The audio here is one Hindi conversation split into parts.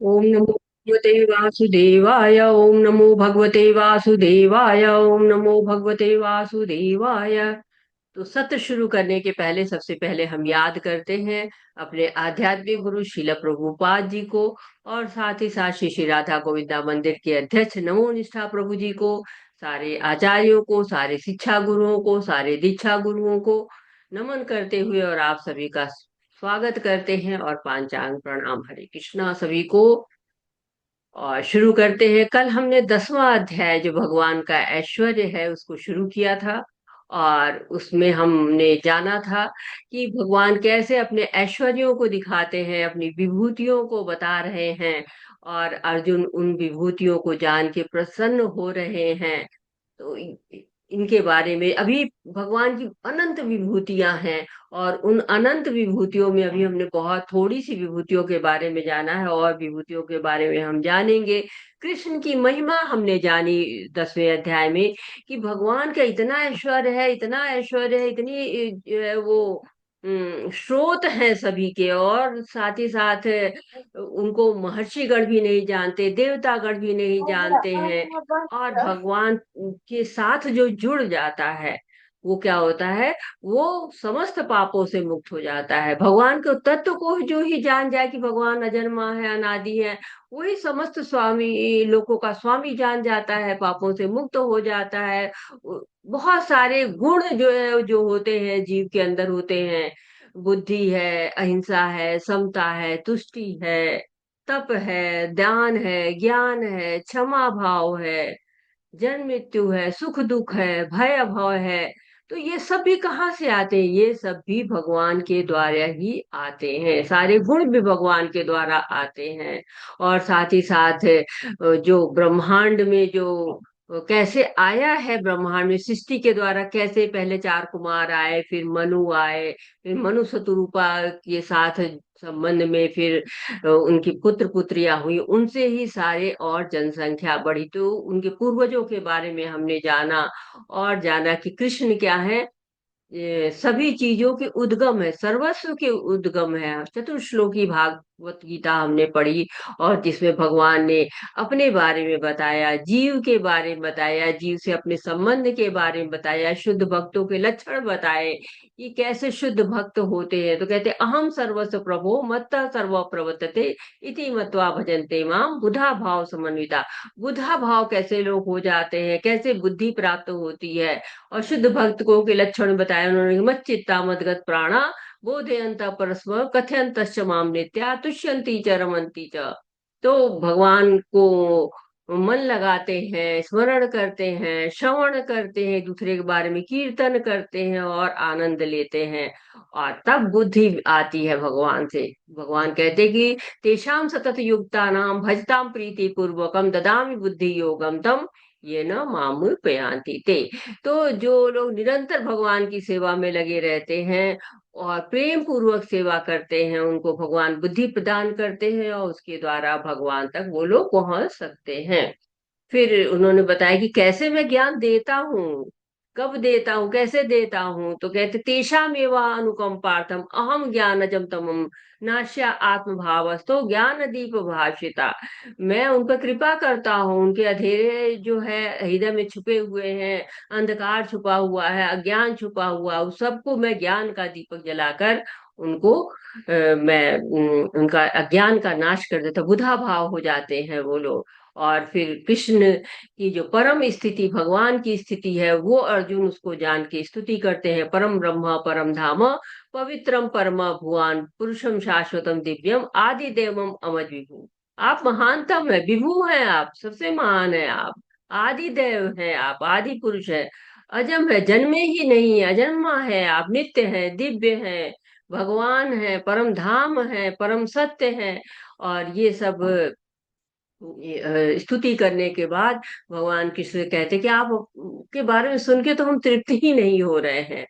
ओम नमो भगवते वासुदेवाय। ओम नमो भगवते वासुदेवाय। ओम नमो भगवते वासुदेवाय। तो सत्र शुरू करने के पहले सबसे पहले हम याद करते हैं अपने आध्यात्मिक गुरु शिला प्रभुपाद जी को, और साथ ही साथ श्री श्री राधा गोविंदा मंदिर के अध्यक्ष नमो निष्ठा प्रभु जी को, सारे आचार्यों को, सारे शिक्षा गुरुओं को, सारे दीक्षा गुरुओं को नमन करते हुए और आप सभी का स्वागत करते हैं और पांचांग प्रणाम। हरे कृष्णा सभी को। और शुरू करते हैं। कल हमने 10वां अध्याय जो भगवान का ऐश्वर्य है उसको शुरू किया था, और उसमें हमने जाना था कि भगवान कैसे अपने ऐश्वर्यों को दिखाते हैं, अपनी विभूतियों को बता रहे हैं, और अर्जुन उन विभूतियों को जान के प्रसन्न हो रहे हैं। तो इनके बारे में अभी भगवान की अनंत विभूतियां हैं, और उन अनंत विभूतियों में अभी हमने बहुत थोड़ी सी विभूतियों के बारे में जाना है, और विभूतियों के बारे में हम जानेंगे। कृष्ण की महिमा हमने जानी 10वें अध्याय में, कि भगवान का इतना ऐश्वर्य है, इतना ऐश्वर्य है, इतनी वो स्रोत है सभी के, और साथ ही साथ उनको महर्षिगण भी नहीं जानते, देवतागण भी नहीं जानते हैं। और भगवान के साथ जो जुड़ जाता है वो क्या होता है, वो समस्त पापों से मुक्त हो जाता है। भगवान के तत्व को जो ही जान जाए कि भगवान अजन्मा है, अनादि है, वही समस्त स्वामी लोगों का स्वामी जान जाता है, पापों से मुक्त हो जाता है। बहुत सारे गुण जो है, जो होते हैं जीव के अंदर होते हैं। बुद्धि है, अहिंसा है, समता है, तुष्टि है, तप है, दान है, ज्ञान है, क्षमा भाव है, जन्म मृत्यु है, सुख दुख है, भय भव है। तो ये सब भी कहाँ से आते हैं? ये सब भी भगवान के द्वारा ही आते हैं, सारे गुण भी भगवान के द्वारा आते हैं। और साथ ही साथ जो ब्रह्मांड में जो कैसे आया है, ब्रह्मांड में सृष्टि के द्वारा कैसे पहले चार कुमार आए, फिर मनु आए, फिर मनु शतरूपा के साथ संबंध में फिर उनकी पुत्र पुत्रियां हुई, उनसे ही सारे और जनसंख्या बढ़ी। तो उनके पूर्वजों के बारे में हमने जाना, और जाना कि कृष्ण क्या है, ये सभी चीजों के उद्गम है, सर्वस्व के उद्गम है। चतुर्श्लोकी भागवत गीता हमने पढ़ी, और जिसमें भगवान ने अपने बारे में बताया, जीव के बारे में बताया, जीव से अपने संबंध के बारे में बताया, शुद्ध भक्तों के लक्षण बताए कि कैसे शुद्ध भक्त होते हैं। तो कहते अहम सर्वस्व प्रभो मत्तः सर्व प्रवर्तते इति मत्वा भजन्ते माम बुधा भाव समन्विता। बुधा भाव कैसे लोग हो जाते हैं, कैसे बुद्धि प्राप्त होती है, और शुद्ध भक्त को के लक्षण बताए उन्होंने। मत चित्ता मदगत प्राणा बोधयंत परस्पर कथयंत माम नित्या तुष्यंती च रमंती च। तो भगवान को मन लगाते हैं, स्मरण करते हैं, श्रवण करते हैं, दूसरे के बारे में कीर्तन करते हैं और आनंद लेते हैं, और तब बुद्धि आती है भगवान से। भगवान कहते कि तेषाम सतत युक्ता नाम भजताम प्रीति पूर्वकम ददामि बुद्धि योगम तम ये न मामूल प्रयांति ते। तो जो लोग निरंतर भगवान की सेवा में लगे रहते हैं और प्रेम पूर्वक सेवा करते हैं, उनको भगवान बुद्धि प्रदान करते हैं, और उसके द्वारा भगवान तक वो लोग पहुंच सकते हैं। फिर उन्होंने बताया कि कैसे मैं ज्ञान देता हूँ, कब देता हूँ, कैसे देता हूँ। तो कहते तेषामेव अनुकंपार्थम अहम ज्ञानजम तमम नाश्या आत्म भावस्तो ज्ञान दीप भाषिता। मैं उन पर कृपा करता हूँ, उनके अंधेरे जो है हृदय में छुपे हुए हैं, अंधकार छुपा हुआ है, अज्ञान छुपा हुआ, उस सबको मैं ज्ञान का दीपक जलाकर उनको उनका अज्ञान का नाश कर देता, बुधा भाव हो जाते हैं वो लोग। और फिर कृष्ण की जो परम स्थिति, भगवान की स्थिति है, वो अर्जुन उसको जान के स्तुति करते हैं। परम ब्रह्म परम धाम पवित्रम परम भुवन पुरुषम शाश्वतम दिव्यम आदि देवम अमर विभु। आप महानतम है, विभु हैं, आप सबसे महान है, आप आदि देव हैं, आप आदि पुरुष है, अजम है, जन्मे ही नहीं है, अजन्मा है, आप नित्य है, दिव्य है, भगवान है, परम धाम है, परम सत्य है। और ये सब स्तुति करने के बाद भगवान कृष्ण कहते कि आप के बारे में सुन के तो हम तृप्त ही नहीं हो रहे हैं,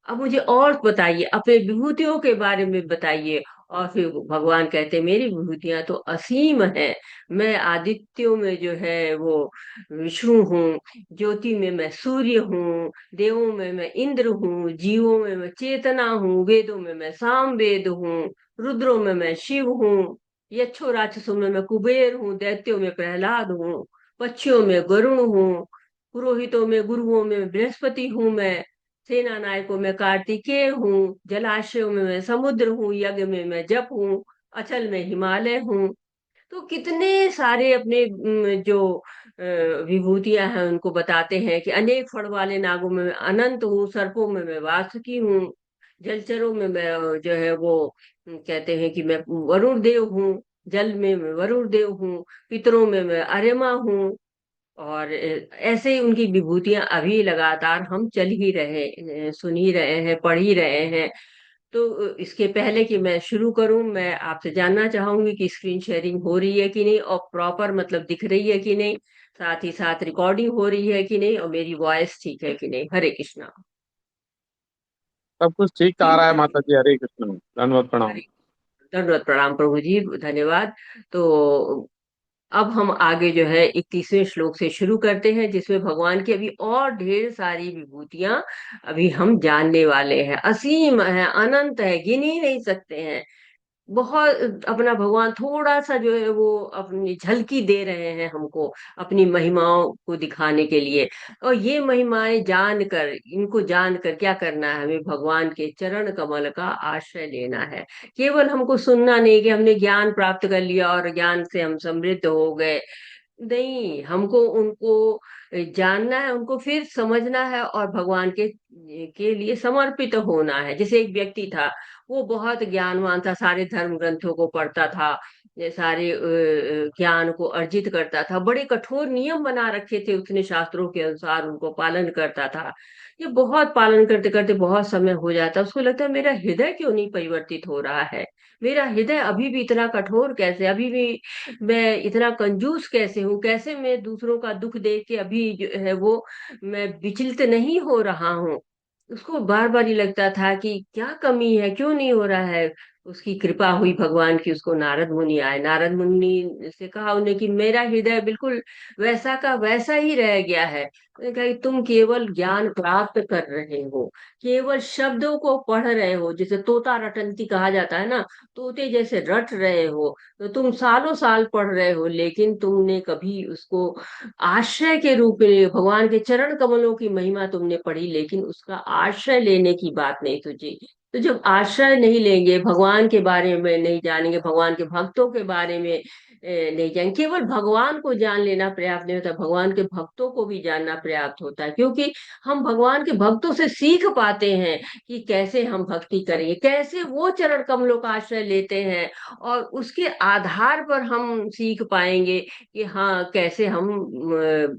अब मुझे और बताइए, अपने विभूतियों के बारे में बताइए। और फिर भगवान कहते मेरी विभूतियां तो असीम है। मैं आदित्यों में जो है वो विष्णु हूँ, ज्योति में मैं सूर्य हूँ, देवों में मैं इंद्र हूँ, जीवों में मैं चेतना हूँ, वेदों में मैं साम वेद हूँ, रुद्रों में मैं शिव हूँ। यक्षों राक्षसों में मैं कुबेर हूँ, दैत्यों में प्रहलाद हूँ, पक्षियों में गरुण हूँ, पुरोहितों में गुरुओं में बृहस्पति हूँ मैं, सेना नायकों में कार्तिकेय हूँ, जलाशयों में मैं समुद्र हूँ, यज्ञ में मैं जप हूँ, अचल में हिमालय हूँ। तो कितने सारे अपने जो विभूतियां हैं उनको बताते हैं कि अनेक फड़ वाले नागों में मैं अनंत हूँ, सर्पों में मैं वासुकी हूँ, जलचरों में मैं जो है वो कहते हैं कि मैं वरुण देव हूँ, जल में मैं वरुण देव हूँ, पितरों में मैं अरिमा हूँ। और ऐसे ही उनकी विभूतियां अभी लगातार हम चल ही रहे, सुन ही रहे हैं, पढ़ ही रहे हैं। तो इसके पहले कि मैं शुरू करूं, मैं आपसे जानना चाहूंगी कि स्क्रीन शेयरिंग हो रही है कि नहीं, और प्रॉपर मतलब दिख रही है कि नहीं, साथ ही साथ रिकॉर्डिंग हो रही है कि नहीं, और मेरी वॉइस ठीक है कि नहीं। हरे कृष्णा। सब कुछ ठीक आ रहा है माता जी। हरे कृष्ण, धन्यवाद, प्रणाम। हरे दंडवत प्रणाम प्रभु जी, धन्यवाद। तो अब हम आगे जो है 31वें श्लोक से शुरू करते हैं, जिसमें भगवान की अभी और ढेर सारी विभूतियां अभी हम जानने वाले हैं। असीम है, अनंत है, गिन ही नहीं सकते हैं। बहुत अपना भगवान थोड़ा सा जो है वो अपनी झलकी दे रहे हैं हमको, अपनी महिमाओं को दिखाने के लिए। और ये महिमाएं जानकर, इनको जानकर क्या करना है, हमें भगवान के चरण कमल का आश्रय लेना है। केवल हमको सुनना नहीं कि हमने ज्ञान प्राप्त कर लिया और ज्ञान से हम समृद्ध हो गए, नहीं, हमको उनको जानना है, उनको फिर समझना है और भगवान के लिए समर्पित होना है। जैसे एक व्यक्ति था, वो बहुत ज्ञानवान था, सारे धर्म ग्रंथों को पढ़ता था, ये सारे ज्ञान को अर्जित करता था, बड़े कठोर नियम बना रखे थे उसने, शास्त्रों के अनुसार उनको पालन करता था। ये बहुत पालन करते करते बहुत समय हो जाता, उसको लगता है मेरा हृदय क्यों नहीं परिवर्तित हो रहा है, मेरा हृदय अभी भी इतना कठोर कैसे, अभी भी मैं इतना कंजूस कैसे हूँ, कैसे मैं दूसरों का दुख देख के अभी जो है वो मैं विचलित नहीं हो रहा हूँ। उसको बार बार ये लगता था कि क्या कमी है, क्यों नहीं हो रहा है। उसकी कृपा हुई भगवान की, उसको नारद मुनि आए, नारद मुनि से कहा उन्हें कि मेरा हृदय बिल्कुल वैसा का वैसा ही रह गया है। उन्होंने कहा कि तुम केवल ज्ञान प्राप्त कर रहे हो, केवल शब्दों को पढ़ रहे हो, जैसे तोता रटंती कहा जाता है ना, तोते जैसे रट रहे हो। तो तुम सालों साल पढ़ रहे हो, लेकिन तुमने कभी उसको आश्रय के रूप में, भगवान के चरण कमलों की महिमा तुमने पढ़ी, लेकिन उसका आश्रय लेने की बात नहीं सोची। तो जब आश्रय नहीं लेंगे, भगवान के बारे में नहीं जानेंगे, भगवान के भक्तों के बारे में नहीं जानेंगे, केवल भगवान को जान लेना पर्याप्त नहीं होता, भगवान के भक्तों को भी जानना पर्याप्त होता है। क्योंकि हम भगवान के भक्तों से सीख पाते हैं कि कैसे हम भक्ति करेंगे, कैसे वो चरण कमलों का आश्रय लेते हैं, और उसके आधार पर हम सीख पाएंगे कि हाँ कैसे हम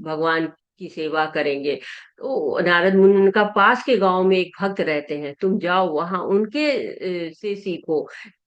भगवान की सेवा करेंगे। तो नारद मुनि का पास के गांव में एक भक्त रहते हैं, तुम जाओ वहां उनके से सीखो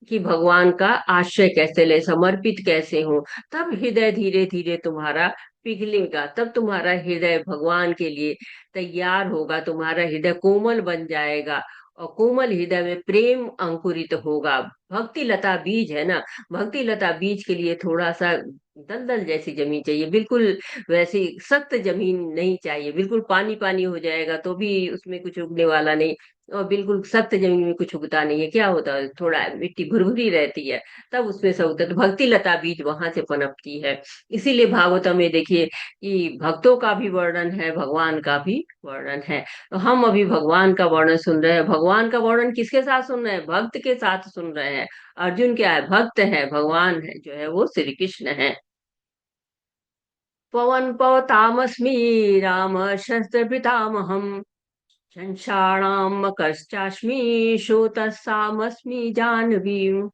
कि भगवान का आश्रय कैसे ले, समर्पित कैसे हो। तब हृदय धीरे धीरे तुम्हारा पिघलेगा, तब तुम्हारा हृदय भगवान के लिए तैयार होगा, तुम्हारा हृदय कोमल बन जाएगा, और कोमल हृदय में प्रेम अंकुरित होगा। भक्ति लता बीज है ना, भक्ति लता बीज के लिए थोड़ा सा दलदल जैसी जमीन चाहिए, बिल्कुल वैसी सख्त जमीन नहीं चाहिए। बिल्कुल पानी पानी हो जाएगा तो भी उसमें कुछ उगने वाला नहीं, और बिल्कुल सख्त जमीन में कुछ उगता नहीं है। क्या होता है, थोड़ा मिट्टी भुरभुरी रहती है, तब उसमें सब उगता है। तो भक्ति लता बीज वहां से पनपती है। इसीलिए भागवतम में देखिए कि भक्तों का भी वर्णन है, भगवान का भी वर्णन है। तो हम अभी भगवान का वर्णन सुन रहे हैं। भगवान का वर्णन किसके साथ सुन रहे हैं, भक्त के साथ सुन रहे हैं। अर्जुन क्या है, भक्त है, भगवान है जो है वो श्री कृष्ण है। पवन पवतामस्मि राम शस्त्र पितामहम, शंषाणाम कश्चास्मि श्रोतसामस्मि जानवी।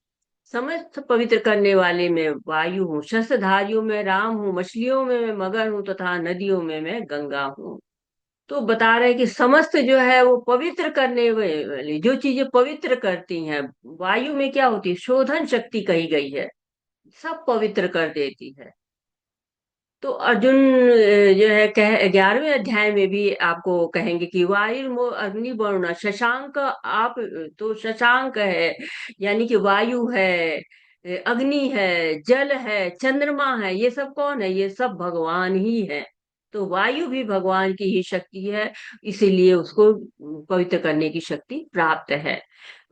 समस्त पवित्र करने वाले में वायु हूँ, शस्त्रधारियों में राम हूँ, मछलियों में मैं मगर हूँ, तथा नदियों में मैं गंगा हूँ। तो बता रहे हैं कि समस्त जो है वो पवित्र करने वाली जो चीजें पवित्र करती हैं, वायु में क्या होती है, शोधन शक्ति कही गई है, सब पवित्र कर देती है। तो अर्जुन जो है कह 11वें अध्याय में भी आपको कहेंगे कि वायु अग्नि वरुण शशांक, आप तो शशांक है, यानी कि वायु है, अग्नि है, जल है, चंद्रमा है, ये सब कौन है, ये सब भगवान ही है। तो वायु भी भगवान की ही शक्ति है, इसीलिए उसको पवित्र करने की शक्ति प्राप्त है।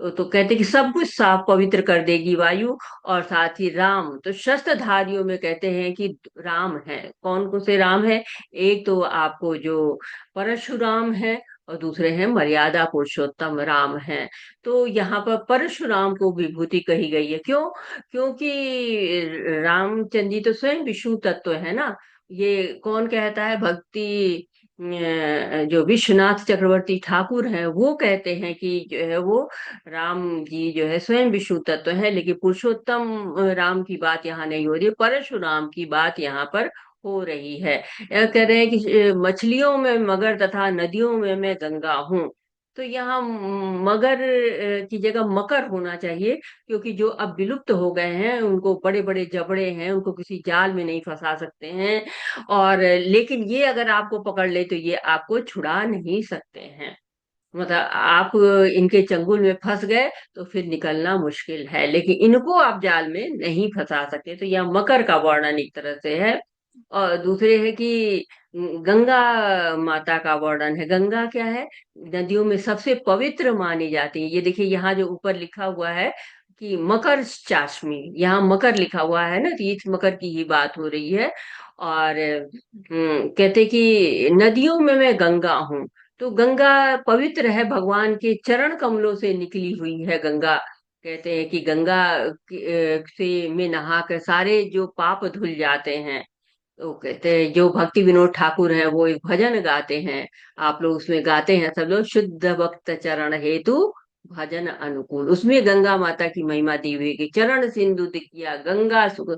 तो कहते कि सब कुछ साफ पवित्र कर देगी वायु। और साथ ही राम, तो शस्त्रधारियों में कहते हैं कि राम है। कौन कौन से राम है? एक तो आपको जो परशुराम है, और दूसरे हैं मर्यादा पुरुषोत्तम राम हैं। तो यहाँ पर परशुराम को विभूति कही गई है। क्यों? क्योंकि रामचंद्र जी तो स्वयं विष्णु तत्व है ना। ये कौन कहता है? भक्ति जो विश्वनाथ चक्रवर्ती ठाकुर हैं वो कहते हैं कि जो है वो राम जी जो है स्वयं विष्णु तत्व है। लेकिन पुरुषोत्तम राम की बात यहाँ नहीं हो रही, परशुराम की बात यहाँ पर हो रही है। यह कह रहे हैं कि मछलियों में मगर तथा नदियों में मैं गंगा हूँ। तो यहाँ मगर की जगह मकर होना चाहिए, क्योंकि जो अब विलुप्त हो गए हैं उनको बड़े बड़े जबड़े हैं, उनको किसी जाल में नहीं फंसा सकते हैं। और लेकिन ये अगर आपको पकड़ ले तो ये आपको छुड़ा नहीं सकते हैं। मतलब आप इनके चंगुल में फंस गए तो फिर निकलना मुश्किल है, लेकिन इनको आप जाल में नहीं फंसा सकते। तो यह मकर का वर्णन एक तरह से है। और दूसरे है कि गंगा माता का वर्णन है। गंगा क्या है? नदियों में सबसे पवित्र मानी जाती है। ये देखिए यहाँ जो ऊपर लिखा हुआ है कि मकर चाशमी, यहाँ मकर लिखा हुआ है ना, तो ये मकर की ही बात हो रही है। और कहते कि नदियों में मैं गंगा हूँ। तो गंगा पवित्र है, भगवान के चरण कमलों से निकली हुई है गंगा। कहते हैं कि गंगा से में नहा कर सारे जो पाप धुल जाते हैं। तो कहते हैं जो भक्ति विनोद ठाकुर हैं वो एक भजन गाते हैं, आप लोग उसमें गाते हैं सब लोग, शुद्ध भक्त चरण हेतु भजन अनुकूल। उसमें गंगा माता की महिमा दी हुई है कि चरण सिंधु किया गंगा सुख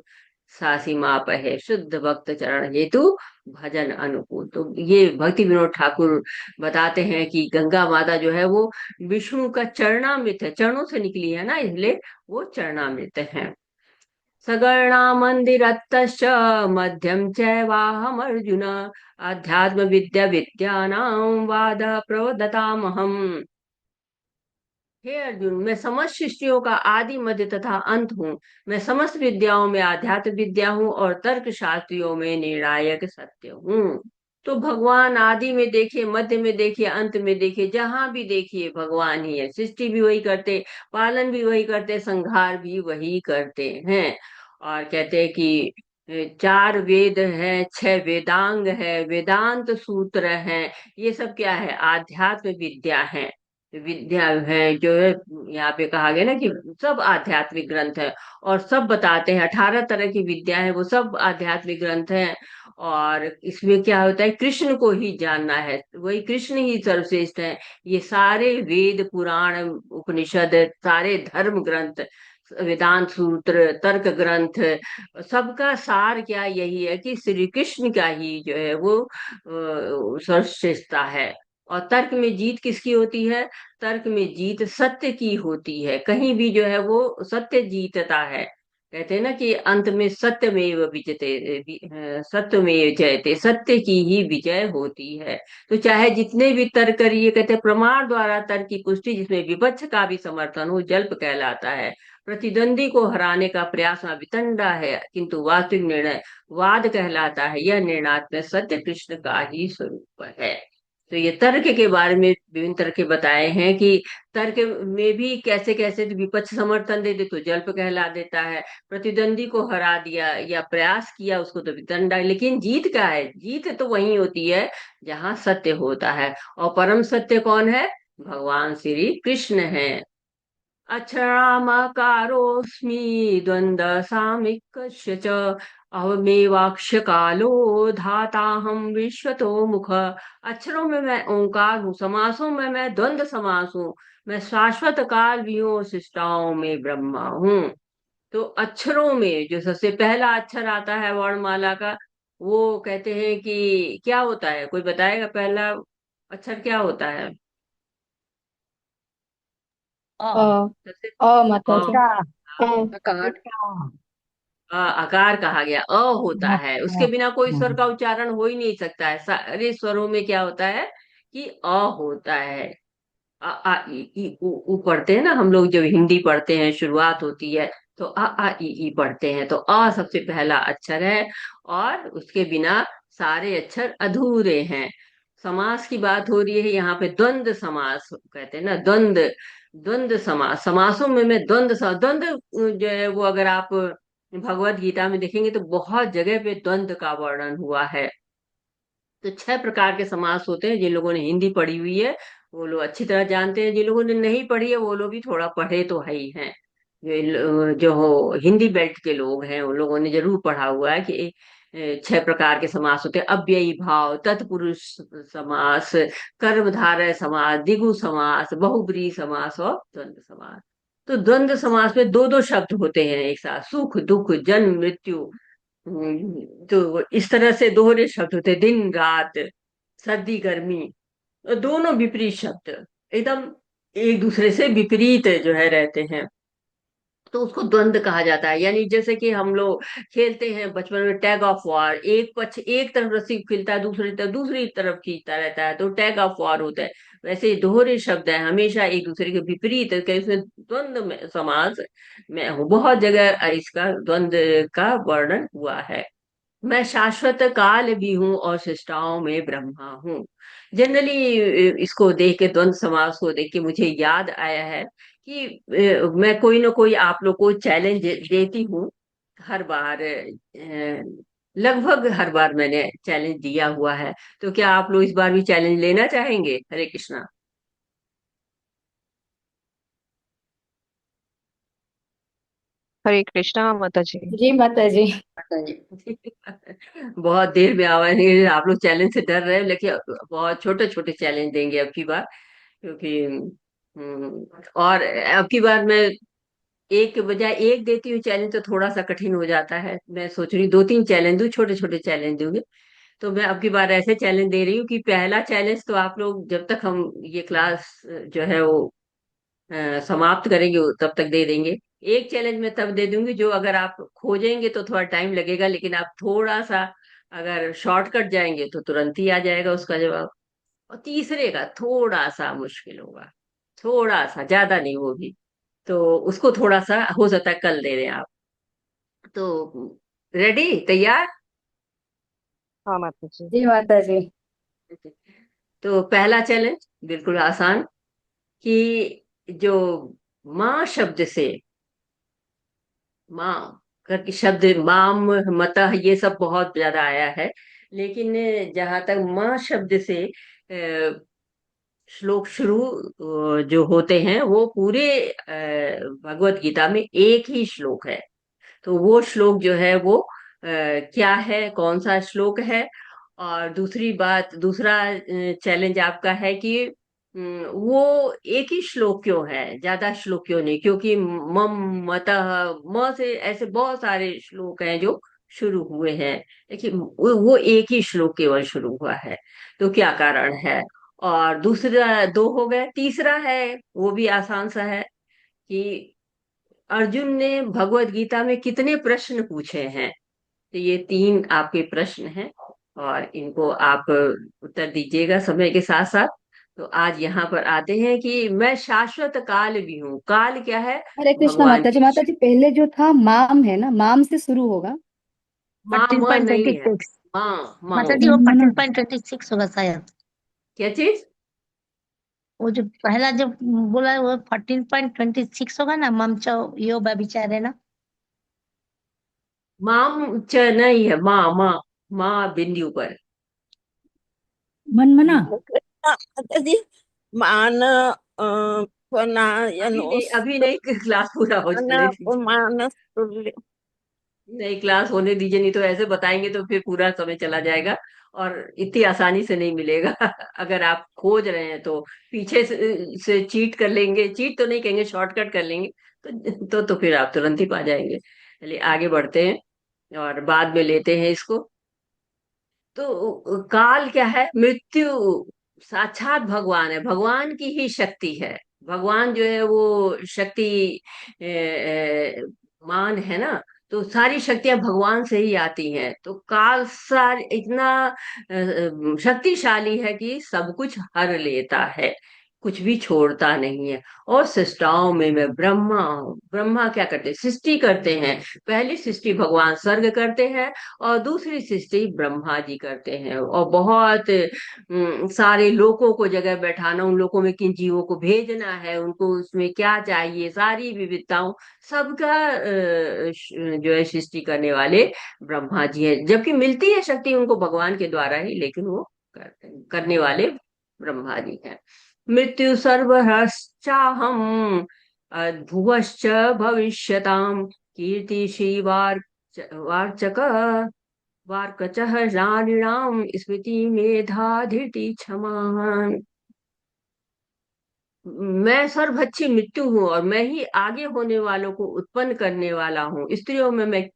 सासी माप है, शुद्ध भक्त चरण हेतु भजन अनुकूल। तो ये भक्ति विनोद ठाकुर बताते हैं कि गंगा माता जो है वो विष्णु का चरणामृत है, चरणों से निकली है ना, इसलिए वो चरणामृत है। सगर्णा मंदिरतश्च मध्यम चैवाहमर्जुन, अध्यात्म विद्या विद्यानां वाद प्रवदतामहम्। हे अर्जुन, मैं समस्त सृष्टियों का आदि मध्य तथा अंत हूँ। मैं समस्त विद्याओं में आध्यात्म विद्या हूँ और तर्क शास्त्रियों में निर्णायक सत्य हूँ। तो भगवान आदि में देखिए, मध्य में देखिए, अंत में देखिए, जहां भी देखिए भगवान ही है। सृष्टि भी वही करते, पालन भी वही करते, संहार भी वही करते हैं। और कहते हैं कि चार वेद है, छह वेदांग है, वेदांत सूत्र है। ये सब क्या है? आध्यात्म विद्या है, विद्या है जो है। यहाँ पे कहा गया ना कि सब आध्यात्मिक ग्रंथ है, और सब बताते हैं 18 तरह की विद्या है, वो सब आध्यात्मिक ग्रंथ है। और इसमें क्या होता है? कृष्ण को ही जानना है, वही कृष्ण ही सर्वश्रेष्ठ है। ये सारे वेद पुराण उपनिषद सारे धर्म ग्रंथ, वेदांत सूत्र, तर्क ग्रंथ, सबका सार क्या यही है कि श्री कृष्ण का ही जो है वो सर्वश्रेष्ठता है। और तर्क में जीत किसकी होती है? तर्क में जीत सत्य की होती है, कहीं भी जो है वो सत्य जीतता है। कहते हैं ना कि अंत में सत्यमेव विजयते, सत्यमेव जयते, सत्य की ही विजय होती है। तो चाहे जितने भी तर्क करिए, कहते हैं प्रमाण द्वारा तर्क की पुष्टि जिसमें विपक्ष का भी समर्थन हो जल्प कहलाता है। प्रतिद्वंदी को हराने का प्रयास में वितंडा है, किंतु वास्तविक निर्णय वाद कहलाता है। यह निर्णात्मक सत्य कृष्ण का ही स्वरूप है। तो ये तर्क के बारे में विभिन्न तरह के बताए हैं कि तर्क में भी कैसे कैसे विपक्ष समर्थन दे दे तो जल्प कहला देता है, प्रतिद्वंदी को हरा दिया या प्रयास किया उसको तो वितंडा। लेकिन जीत क्या है? जीत तो वही होती है जहां सत्य होता है, और परम सत्य कौन है? भगवान श्री कृष्ण है। अक्षरामकारोऽस्मि द्वन्द्व सामिकस्य च, अहमेवाक्ष कालो धाताहम विश्वतो मुख। अक्षरों में मैं ओंकार हूँ, समासों में मैं द्वंद्व समास हूँ, मैं शाश्वत काल भी हूँ, शिष्टाओं में ब्रह्मा हूँ। तो अक्षरों में जो सबसे पहला अक्षर आता है वर्णमाला का, वो कहते हैं कि क्या होता है? कोई बताएगा पहला अक्षर क्या होता है? अ सबसे माता जी। ईटा हाँ, अकार। ईटा आकार कहा गया, अ होता है, उसके बिना कोई स्वर का उच्चारण हो ही नहीं सकता है। सारे स्वरों में क्या होता है कि अ होता है। अ आ इ ई उ पढ़ते हैं ना हम लोग, जब हिंदी पढ़ते हैं शुरुआत होती है तो अ आ इ ई पढ़ते हैं, तो अ सबसे पहला अक्षर है। और उसके बिना सारे अक्षर अधूरे हैं। समास की बात हो रही है यहाँ पे, द्वंद्व समास कहते हैं ना, द्वंद्व। द्वंद्व समास, समासों में मैं द्वंद्व जो है वो, अगर आप भगवत गीता में देखेंगे तो बहुत जगह पे द्वंद्व का वर्णन हुआ है। तो 6 प्रकार के समास होते हैं। जिन लोगों ने हिंदी पढ़ी हुई है वो लोग अच्छी तरह जानते हैं, जिन लोगों ने नहीं पढ़ी है वो लोग भी थोड़ा पढ़े तो है ही हैं। जो हो हिंदी बेल्ट के लोग हैं उन लोगों ने जरूर पढ़ा हुआ है कि 6 प्रकार के समास होते हैं: अव्ययी भाव, तत्पुरुष समास, कर्मधारय समास, द्विगु समास, बहुब्रीहि समास और द्वंद्व समास। तो द्वंद्व समास में दो दो शब्द होते हैं एक साथ: सुख दुख, जन्म मृत्यु। तो इस तरह से दोहरे शब्द होते हैं, दिन रात, सर्दी गर्मी, और दोनों विपरीत शब्द, एकदम एक दूसरे से विपरीत जो है रहते हैं। तो उसको द्वंद्व कहा जाता है। यानी जैसे कि हम लोग खेलते हैं बचपन में टैग ऑफ वॉर, एक पक्ष एक तरफ रस्सी खींचता है, दूसरी तरफ खींचता रहता है, तो टैग ऑफ वॉर होता है। वैसे ही दोहरे शब्द है, हमेशा एक दूसरे के विपरीत है, कहीं उसमें द्वंद्व में समास में बहुत जगह इसका द्वंद्व का वर्णन हुआ है। मैं शाश्वत काल भी हूँ और शिष्टाओं में ब्रह्मा हूँ। जनरली इसको देख के, द्वंद्व समास को देख के मुझे याद आया है कि मैं कोई ना कोई आप लोग को चैलेंज देती हूँ हर बार। लगभग हर बार मैंने चैलेंज दिया हुआ है। तो क्या आप लोग इस बार भी चैलेंज लेना चाहेंगे? हरे कृष्णा। हरे कृष्णा माता जी। जी माता जी। बहुत देर में आवाज, आप लोग चैलेंज से डर रहे हैं, लेकिन बहुत छोटे छोटे चैलेंज देंगे अब की बार, क्योंकि और अब की बार मैं एक के बजाय एक देती हूँ चैलेंज तो थोड़ा सा कठिन हो जाता है। मैं सोच रही हूँ 2-3 चैलेंज दूँ, छोटे छोटे चैलेंज दूंगी। तो मैं अब की बार ऐसे चैलेंज दे रही हूँ कि पहला चैलेंज तो आप लोग जब तक हम ये क्लास जो है वो समाप्त करेंगे तब तक दे देंगे। एक चैलेंज मैं तब दे दूंगी जो अगर आप खोजेंगे तो थोड़ा टाइम लगेगा, लेकिन आप थोड़ा सा अगर शॉर्टकट जाएंगे तो तुरंत ही आ जाएगा उसका जवाब। और तीसरे का थोड़ा सा मुश्किल होगा, थोड़ा सा, ज्यादा नहीं, वो भी। तो उसको थोड़ा सा हो सकता है कल दे दें आप। तो रेडी, तैयार? हाँ माता जी। जी माता जी। तो पहला चैलेंज बिल्कुल आसान, कि जो माँ शब्द से, माँ करके शब्द, माम, मतः, ये सब बहुत ज्यादा आया है, लेकिन जहां तक माँ शब्द से श्लोक शुरू जो होते हैं वो पूरे भगवत गीता में एक ही श्लोक है। तो वो श्लोक जो है वो क्या है, कौन सा श्लोक है? और दूसरी बात, दूसरा चैलेंज आपका है कि वो एक ही श्लोक क्यों है, ज्यादा श्लोक क्यों नहीं? क्योंकि मम, मतः, म से ऐसे बहुत सारे श्लोक हैं जो शुरू हुए हैं, लेकिन वो एक ही श्लोक केवल शुरू हुआ है। तो क्या कारण है? और दूसरा, दो हो गए, तीसरा है वो भी आसान सा है, कि अर्जुन ने भगवत गीता में कितने प्रश्न पूछे हैं? तो ये 3 आपके प्रश्न हैं, और इनको आप उत्तर दीजिएगा समय के साथ साथ। तो आज यहाँ पर आते हैं कि मैं शाश्वत काल भी हूँ। काल क्या है? हरे कृष्णा भगवान माता जी। की माता जी पहले जो था माम है ना, माम से शुरू होगा। माँ, फोर्टीन माँ पॉइंट ट्वेंटी नहीं है। सिक्स माँ, माँ माता जी, होगा। वो मना। 14.26 होगा शायद। क्या चीज? वो जो पहला जो बोला है, वो 14.26 होगा ना, ममचो यो व्यभिचार है ना। माम च नहीं है, माँ, माँ, माँ बिंदु पर। मन मना। माता जी, मान अभी नहीं, क्लास पूरा हो जाने दीजिए। मानस तुल्य। नहीं, क्लास होने दीजिए, नहीं तो ऐसे बताएंगे तो फिर पूरा समय चला जाएगा और इतनी आसानी से नहीं मिलेगा। अगर आप खोज रहे हैं तो पीछे से चीट कर लेंगे, चीट तो नहीं कहेंगे, शॉर्टकट कर लेंगे, तो फिर आप तुरंत ही पा जाएंगे। चलिए आगे बढ़ते हैं और बाद में लेते हैं इसको। तो काल क्या है? मृत्यु साक्षात भगवान है, भगवान की ही शक्ति है। भगवान जो है वो शक्ति मान है ना, तो सारी शक्तियां भगवान से ही आती हैं। तो काल इतना शक्तिशाली है कि सब कुछ हर लेता है। कुछ भी छोड़ता नहीं है। और सृष्टाओं में मैं ब्रह्मा हूँ। ब्रह्मा क्या करते हैं? सृष्टि करते हैं। पहली सृष्टि भगवान स्वर्ग करते हैं और दूसरी सृष्टि ब्रह्मा जी करते हैं। और बहुत सारे लोगों को जगह बैठाना, उन लोगों में किन जीवों को भेजना है, उनको उसमें क्या चाहिए, सारी विविधताओं सबका जो है सृष्टि करने वाले ब्रह्मा जी है। जबकि मिलती है शक्ति उनको भगवान के द्वारा ही, लेकिन वो करने वाले ब्रह्मा जी हैं। मृत्यु सर्वहश्चाहम भुवश्च भविष्यताम कीर्ति श्री वार्चक वार्कचः राणीणाम स्मृति मेधा धृति क्षमा। मैं सर्वभक्षी मृत्यु हूँ और मैं ही आगे होने वालों को उत्पन्न करने वाला हूँ। स्त्रियों में मैं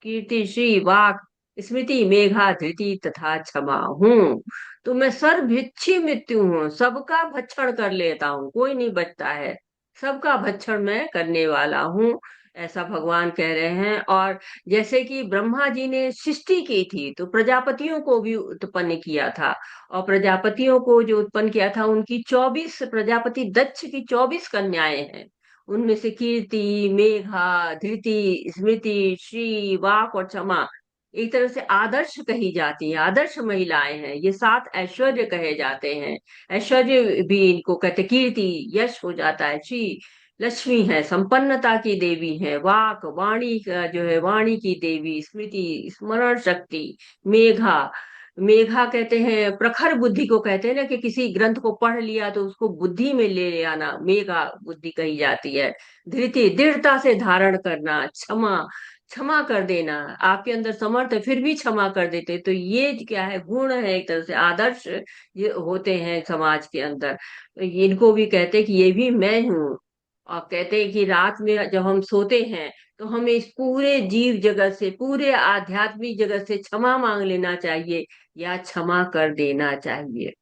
कीर्ति श्री वाक स्मृति मेघा धृति तथा क्षमा हूँ। तो मैं सर्वभक्षी मृत्यु हूँ, सबका भक्षण कर लेता हूँ, कोई नहीं बचता है, सबका भक्षण मैं करने वाला हूँ, ऐसा भगवान कह रहे हैं। और जैसे कि ब्रह्मा जी ने सृष्टि की थी तो प्रजापतियों को भी उत्पन्न किया था। और प्रजापतियों को जो उत्पन्न किया था, उनकी 24 प्रजापति दक्ष की 24 कन्याएं हैं। उनमें से कीर्ति, मेघा, धृति, स्मृति, श्री, वाक और क्षमा एक तरह से आदर्श कही जाती है, आदर्श महिलाएं हैं। ये 7 ऐश्वर्य कहे जाते हैं। ऐश्वर्य भी इनको कहते, कीर्ति यश हो जाता है, श्री लक्ष्मी है, संपन्नता की देवी है, वाक वाणी का जो है वाणी की देवी, स्मृति स्मरण शक्ति, मेघा मेघा कहते हैं प्रखर बुद्धि को, कहते हैं ना कि किसी ग्रंथ को पढ़ लिया तो उसको बुद्धि में ले आना, मेघा बुद्धि कही जाती है। धृति दृढ़ता से धारण करना, क्षमा क्षमा कर देना, आपके अंदर समर्थ है फिर भी क्षमा कर देते, तो ये क्या है? गुण है, एक तरह से आदर्श ये होते हैं समाज के अंदर। तो इनको भी कहते हैं कि ये भी मैं हूँ। और कहते हैं कि रात में जब हम सोते हैं तो हमें इस पूरे जीव जगत से, पूरे आध्यात्मिक जगत से क्षमा मांग लेना चाहिए या क्षमा कर देना चाहिए।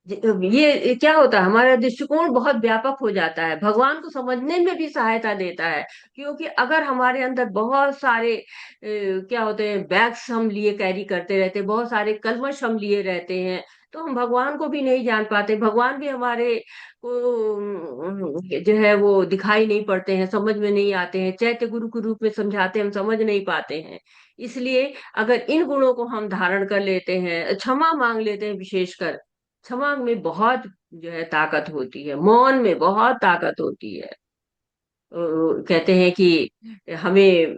ये क्या होता है, हमारा दृष्टिकोण बहुत व्यापक हो जाता है, भगवान को समझने में भी सहायता देता है। क्योंकि अगर हमारे अंदर बहुत सारे क्या होते हैं, बैग्स हम लिए कैरी करते रहते हैं, बहुत सारे कलमश हम लिए रहते हैं, तो हम भगवान को भी नहीं जान पाते, भगवान भी हमारे को जो है वो दिखाई नहीं पड़ते हैं, समझ में नहीं आते हैं, चैत्य गुरु के रूप में समझाते हम समझ नहीं पाते हैं। इसलिए अगर इन गुणों को हम धारण कर लेते हैं, क्षमा मांग लेते हैं, विशेषकर क्षमा में बहुत जो है ताकत होती है, मौन में बहुत ताकत होती है। कहते हैं कि हमें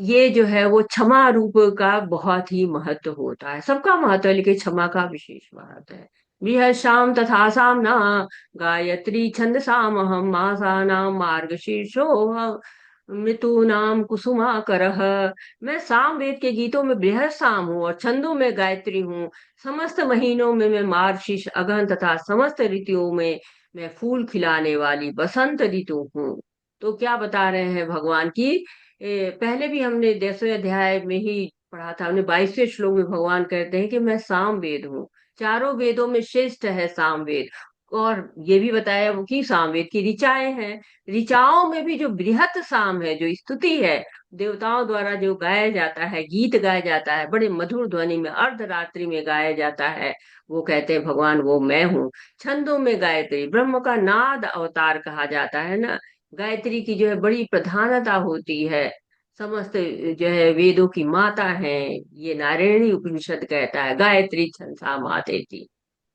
ये जो है वो क्षमा रूप का बहुत ही महत्व होता है, सबका महत्व है लेकिन क्षमा का विशेष महत्व है। बृहशाम तथा सामना गायत्री छंद साम हम मासानाम मार्ग शीर्षो मृतूनाम कुसुमा करह। मैं साम वेद के गीतों में बृहद साम हूँ और छंदों में गायत्री हूँ। समस्त महीनों में मैं मार्गशीर्ष अगहन तथा समस्त ऋतुओं में मैं फूल खिलाने वाली बसंत ऋतु हूँ। तो क्या बता रहे हैं भगवान की, पहले भी हमने 10वें अध्याय में ही पढ़ा था, हमने 22वें श्लोक में भगवान कहते हैं कि मैं साम वेद हूँ, चारों वेदों में श्रेष्ठ है साम वेद। और ये भी बताया वो कि साम वेद की ऋचाएं हैं, ऋचाओं में भी जो बृहत साम है, जो स्तुति है, देवताओं द्वारा जो गाया जाता है, गीत गाया जाता है, बड़े मधुर ध्वनि में अर्धरात्रि में गाया जाता है, वो कहते हैं भगवान वो मैं हूँ। छंदों में गायत्री ब्रह्म का नाद अवतार कहा जाता है ना, गायत्री की जो है बड़ी प्रधानता होती है, समस्त जो है वेदों की माता है, ये नारायणी उपनिषद कहता है गायत्री छंसा माते थी।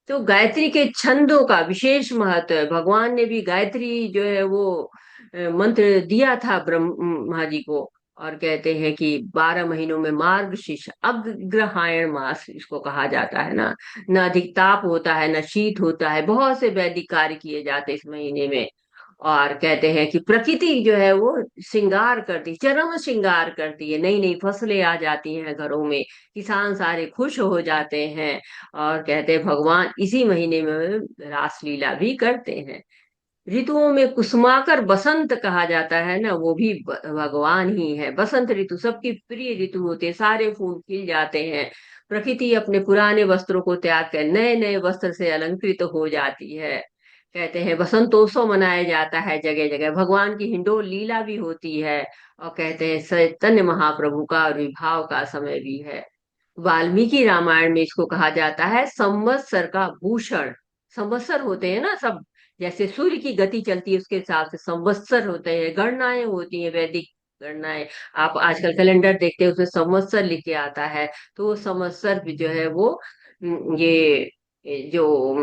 तो गायत्री के छंदों का विशेष महत्व है। भगवान ने भी गायत्री जो है वो मंत्र दिया था ब्रह्मा जी को। और कहते हैं कि 12 महीनों में मार्गशीर्ष अग्रहायण मास इसको कहा जाता है ना, न अधिक ताप होता है न शीत होता है, बहुत से वैदिक कार्य किए जाते हैं इस महीने में। और कहते हैं कि प्रकृति जो है वो श्रृंगार करती, चरम श्रृंगार करती है, नई नई फसलें आ जाती हैं घरों में, किसान सारे खुश हो जाते हैं। और कहते हैं भगवान इसी महीने में रासलीला भी करते हैं। ऋतुओं में कुसुमाकर बसंत कहा जाता है ना, वो भी भगवान ही है। बसंत ऋतु सबकी प्रिय ऋतु होते हैं, सारे फूल खिल जाते हैं, प्रकृति अपने पुराने वस्त्रों को त्याग कर नए नए वस्त्र से अलंकृत हो जाती है। कहते हैं बसंतोत्सव मनाया जाता है जगह जगह, भगवान की हिंडोल लीला भी होती है। और कहते हैं चैतन्य महाप्रभु का आविर्भाव का समय भी है। वाल्मीकि रामायण में इसको कहा जाता है संवत्सर का भूषण, संवत्सर होते हैं ना सब, जैसे सूर्य की गति चलती है उसके हिसाब से संवत्सर होते हैं, गणनाएं होती हैं, वैदिक गणनाएं। आप आजकल कैलेंडर देखते हैं उसमें संवत्सर लिख के आता है। तो वो संवत्सर भी जो है वो ये जो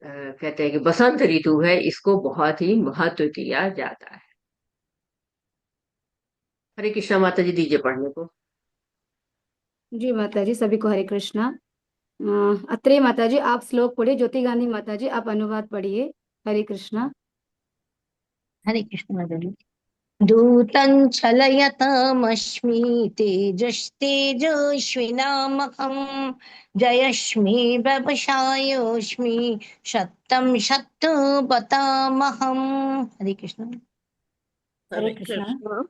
कहते हैं कि बसंत ऋतु है, इसको बहुत ही महत्व दिया जाता है। हरे कृष्णा माता जी, दीजिए पढ़ने को। जी माता जी, सभी को हरे कृष्णा। अत्रेय माता जी आप श्लोक पढ़िए, ज्योति गांधी माता जी आप अनुवाद पढ़िए। हरे कृष्णा। हरे कृष्ण माता जी। दूतं चलयतामस्मि तेजस्तेजस्विनामहम् जयस्मि व्यवसायोऽस्मि सत्यं शत्रुपतामहम्। हरे कृष्ण। हरे हरे कृष्णा। कृष्ण।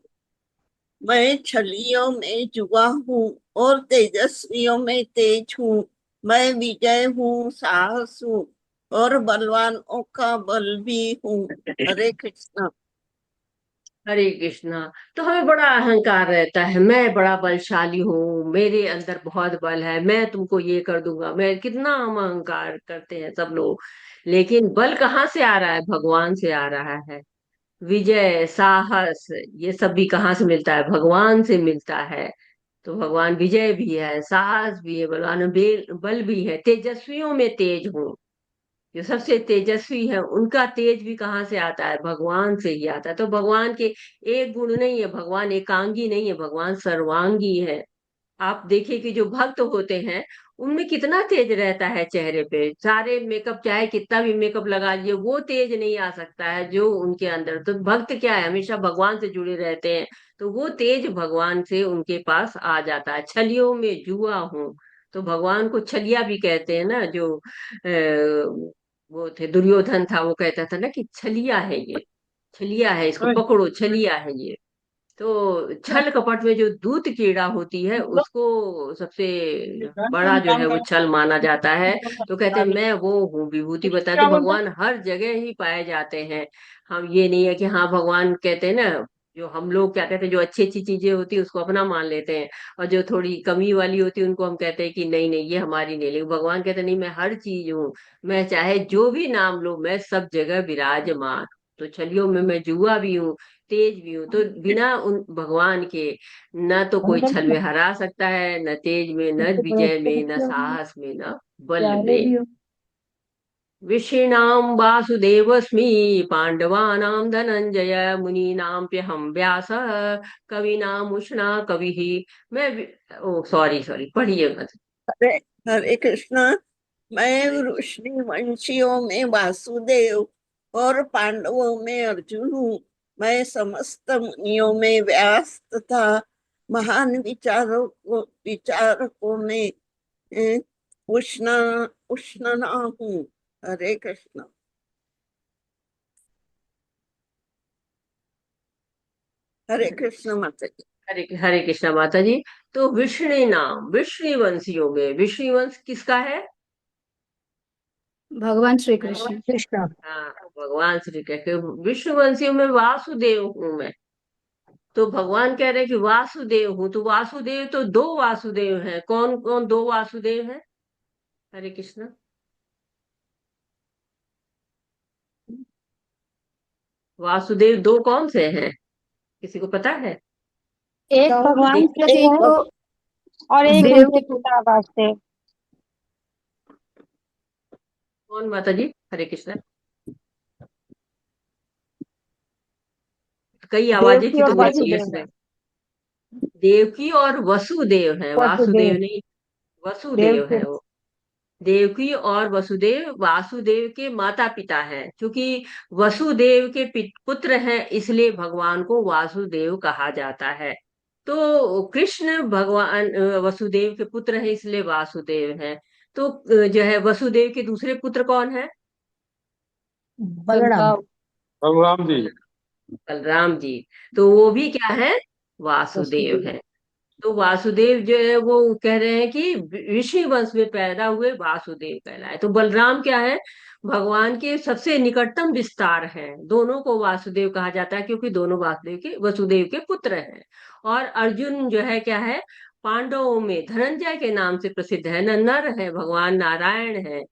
मैं छलियों में जुआ हूँ और तेजस्वियों में तेज हूँ। मैं विजय हूँ, साहस हूँ और बलवानों का बल भी हूँ। हरे कृष्ण। हरे कृष्णा। तो हमें बड़ा अहंकार रहता है, मैं बड़ा बलशाली हूँ, मेरे अंदर बहुत बल है, मैं तुमको ये कर दूंगा, मैं कितना हम अहंकार करते हैं सब लोग। लेकिन बल कहाँ से आ रहा है? भगवान से आ रहा है। विजय, साहस, ये सब भी कहाँ से मिलता है? भगवान से मिलता है। तो भगवान विजय भी है, साहस भी है, बलवान बल भी है। तेजस्वियों में तेज हूँ, जो सबसे तेजस्वी है उनका तेज भी कहाँ से आता है? भगवान से ही आता है। तो भगवान के एक गुण नहीं है, भगवान एकांगी नहीं है, भगवान सर्वांगी है। आप देखिए कि जो भक्त होते हैं उनमें कितना तेज रहता है चेहरे पे, सारे मेकअप चाहे कितना भी मेकअप लगा लीजिए वो तेज नहीं आ सकता है जो उनके अंदर। तो भक्त क्या है? हमेशा भगवान से जुड़े रहते हैं, तो वो तेज भगवान से उनके पास आ जाता है। छलियों में जुआ हूँ, तो भगवान को छलिया भी कहते हैं ना। जो वो थे, दुर्योधन था, वो कहता था ना कि छलिया है ये, छलिया है, इसको पकड़ो, छलिया है ये। तो छल कपट में जो दूत कीड़ा होती है उसको सबसे बड़ा जो है वो छल माना जाता है। तो कहते हैं मैं वो हूँ, विभूति बताए। तो भगवान हर जगह ही पाए जाते हैं। हम ये नहीं है कि हाँ, भगवान कहते हैं ना, जो हम लोग क्या कहते हैं, जो अच्छी अच्छी चीजें होती है उसको अपना मान लेते हैं, और जो थोड़ी कमी वाली होती है उनको हम कहते हैं कि नहीं नहीं ये हमारी नहीं। लेकिन भगवान कहते हैं नहीं, मैं हर चीज हूँ, मैं चाहे जो भी नाम लो, मैं सब जगह विराजमान। तो छलियों में मैं जुआ भी हूँ, तेज भी हूँ। तो बिना उन भगवान के न तो कोई छल में हरा सकता है, न तेज में, न विजय में, न साहस में, न बल में। ऋषीणाम वासुदेवस्मि, पांडवानां धनंजय, मुनीनाम्यहं व्यास, कवीनाम उष्णा कवि। मैं ओ सॉरी सॉरी, पढ़िए मत। हरे हरे कृष्ण। मैं ऋषि वंशियों में वासुदेव और पांडवों में अर्जुन हूँ। मैं समस्त मुनियों में व्यास तथा महान विचारकों में अ, उष्ण उष्णना हूँ। हरे कृष्ण। हरे कृष्ण माता जी। हरे हरे कृष्णा माता जी। तो विष्णु नाम, विष्णु वंशियों में, विष्णु वंश किसका है? भगवान श्री हरे कृष्ण। कृष्ण। हाँ, भगवान श्री कृष्ण। विष्णुवंशियों में वासुदेव हूँ मैं। तो भगवान कह रहे हैं कि वासुदेव हूँ। तो वासुदेव तो दो वासुदेव हैं, कौन कौन दो वासुदेव हैं? हरे कृष्ण। वासुदेव दो कौन से हैं? किसी को पता है? एक भगवान एक से एक है तो और एक देव उनके पिता वासुदेव। कौन माता जी? हरे कृष्ण। कई आवाजें देवकी थी और तो मैं क्लियर वासुदेव। सुनाई। देवकी और वसुदेव है, वासुदेव। वासुदेव नहीं, वसुदेव देवकी। है वो। देवकी और वसुदेव वासुदेव के माता पिता हैं। क्योंकि वसुदेव के पुत्र हैं, इसलिए भगवान को वासुदेव कहा जाता है। तो कृष्ण भगवान वसुदेव के पुत्र हैं, इसलिए वासुदेव हैं। तो जो है वसुदेव के दूसरे पुत्र कौन है? बलराम। बलराम जी। बलराम जी। तो वो भी क्या है? वासुदेव वसुदेव। है। तो वासुदेव जो है वो कह रहे हैं कि ऋषि वंश में पैदा हुए वासुदेव कहलाए। तो बलराम क्या है? भगवान के सबसे निकटतम विस्तार है। दोनों को वासुदेव कहा जाता है क्योंकि दोनों वासुदेव के, वसुदेव के पुत्र हैं। और अर्जुन जो है क्या है? पांडवों में धनंजय के नाम से प्रसिद्ध है, न नर है, भगवान नारायण है।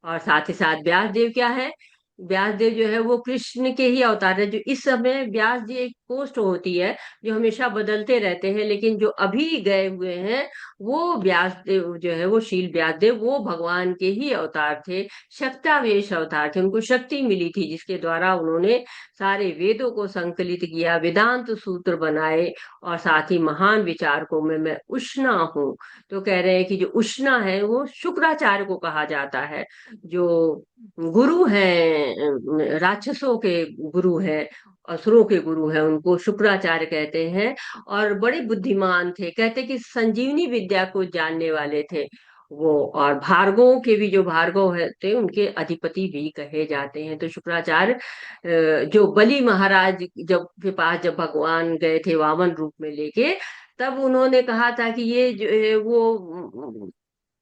और साथ ही साथ व्यास देव क्या है, व्यास देव जो है वो कृष्ण के ही अवतार है। जो इस समय व्यास जी एक पोस्ट होती है जो हमेशा बदलते रहते हैं, लेकिन जो अभी गए हुए हैं वो व्यास देव जो है, वो शील व्यास देव, वो भगवान के ही अवतार थे, शक्तावेश अवतार थे। उनको शक्ति मिली थी जिसके द्वारा उन्होंने सारे वेदों को संकलित किया, वेदांत सूत्र बनाए, और साथ ही महान विचारकों में मैं उष्णा हूँ। तो कह रहे हैं कि जो उष्णा है वो शुक्राचार्य को कहा जाता है, जो गुरु हैं, राक्षसों के गुरु हैं, असुरों के गुरु हैं, उनको शुक्राचार्य कहते हैं। और बड़े बुद्धिमान थे, कहते कि संजीवनी विद्या को जानने वाले थे वो। और भार्गवों के भी, जो भार्गव है थे, उनके अधिपति भी कहे जाते हैं। तो शुक्राचार्य जो बलि महाराज जब के पास जब भगवान गए थे वामन रूप में लेके, तब उन्होंने कहा था कि ये जो है वो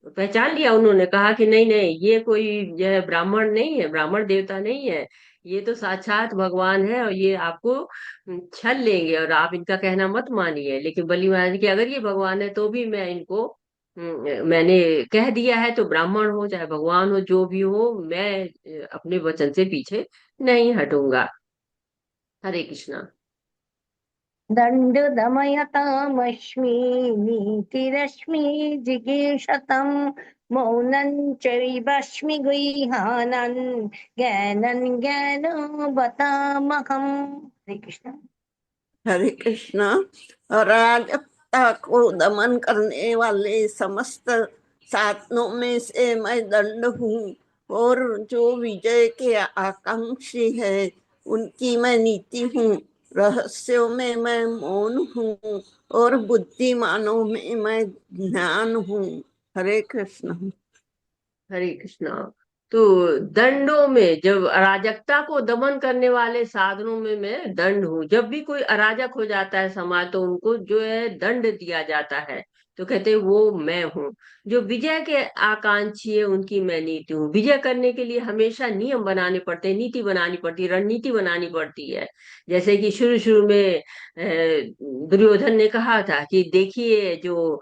पहचान लिया। उन्होंने कहा कि नहीं नहीं, ये कोई जो है ब्राह्मण नहीं है, ब्राह्मण देवता नहीं है, ये तो साक्षात भगवान है, और ये आपको छल लेंगे, और आप इनका कहना मत मानिए। लेकिन बलि महाराज ने कि अगर ये भगवान है तो भी मैं इनको मैंने कह दिया है, तो ब्राह्मण हो चाहे भगवान हो, जो भी हो, मैं अपने वचन से पीछे नहीं हटूंगा। हरे कृष्णा। दंड दमयतामस्मि नीतिरश्मि जिगीषतम् मौनं चैवास्मि गुह्यानन् ज्ञानं ज्ञानो बतामहम्। हरे कृष्ण। हरे कृष्णा। अराजकता को दमन करने वाले समस्त साधनों में से मैं दंड हूँ, और जो विजय के आकांक्षी है उनकी मैं नीति हूँ। रहस्यों में मैं मौन हूँ, और बुद्धिमानों में मैं ज्ञान हूँ। हरे कृष्ण। हरे कृष्णा। तो दंडों में, जब अराजकता को दमन करने वाले साधनों में मैं दंड हूँ। जब भी कोई अराजक हो जाता है समाज, तो उनको जो है दंड दिया जाता है, तो कहते हैं वो मैं हूँ। जो विजय के आकांक्षी है उनकी मैं नीति हूँ। विजय करने के लिए हमेशा नियम बनाने पड़ते हैं, नीति बनानी पड़ती है, रणनीति बनानी पड़ती है। जैसे कि शुरू शुरू में दुर्योधन ने कहा था कि देखिए जो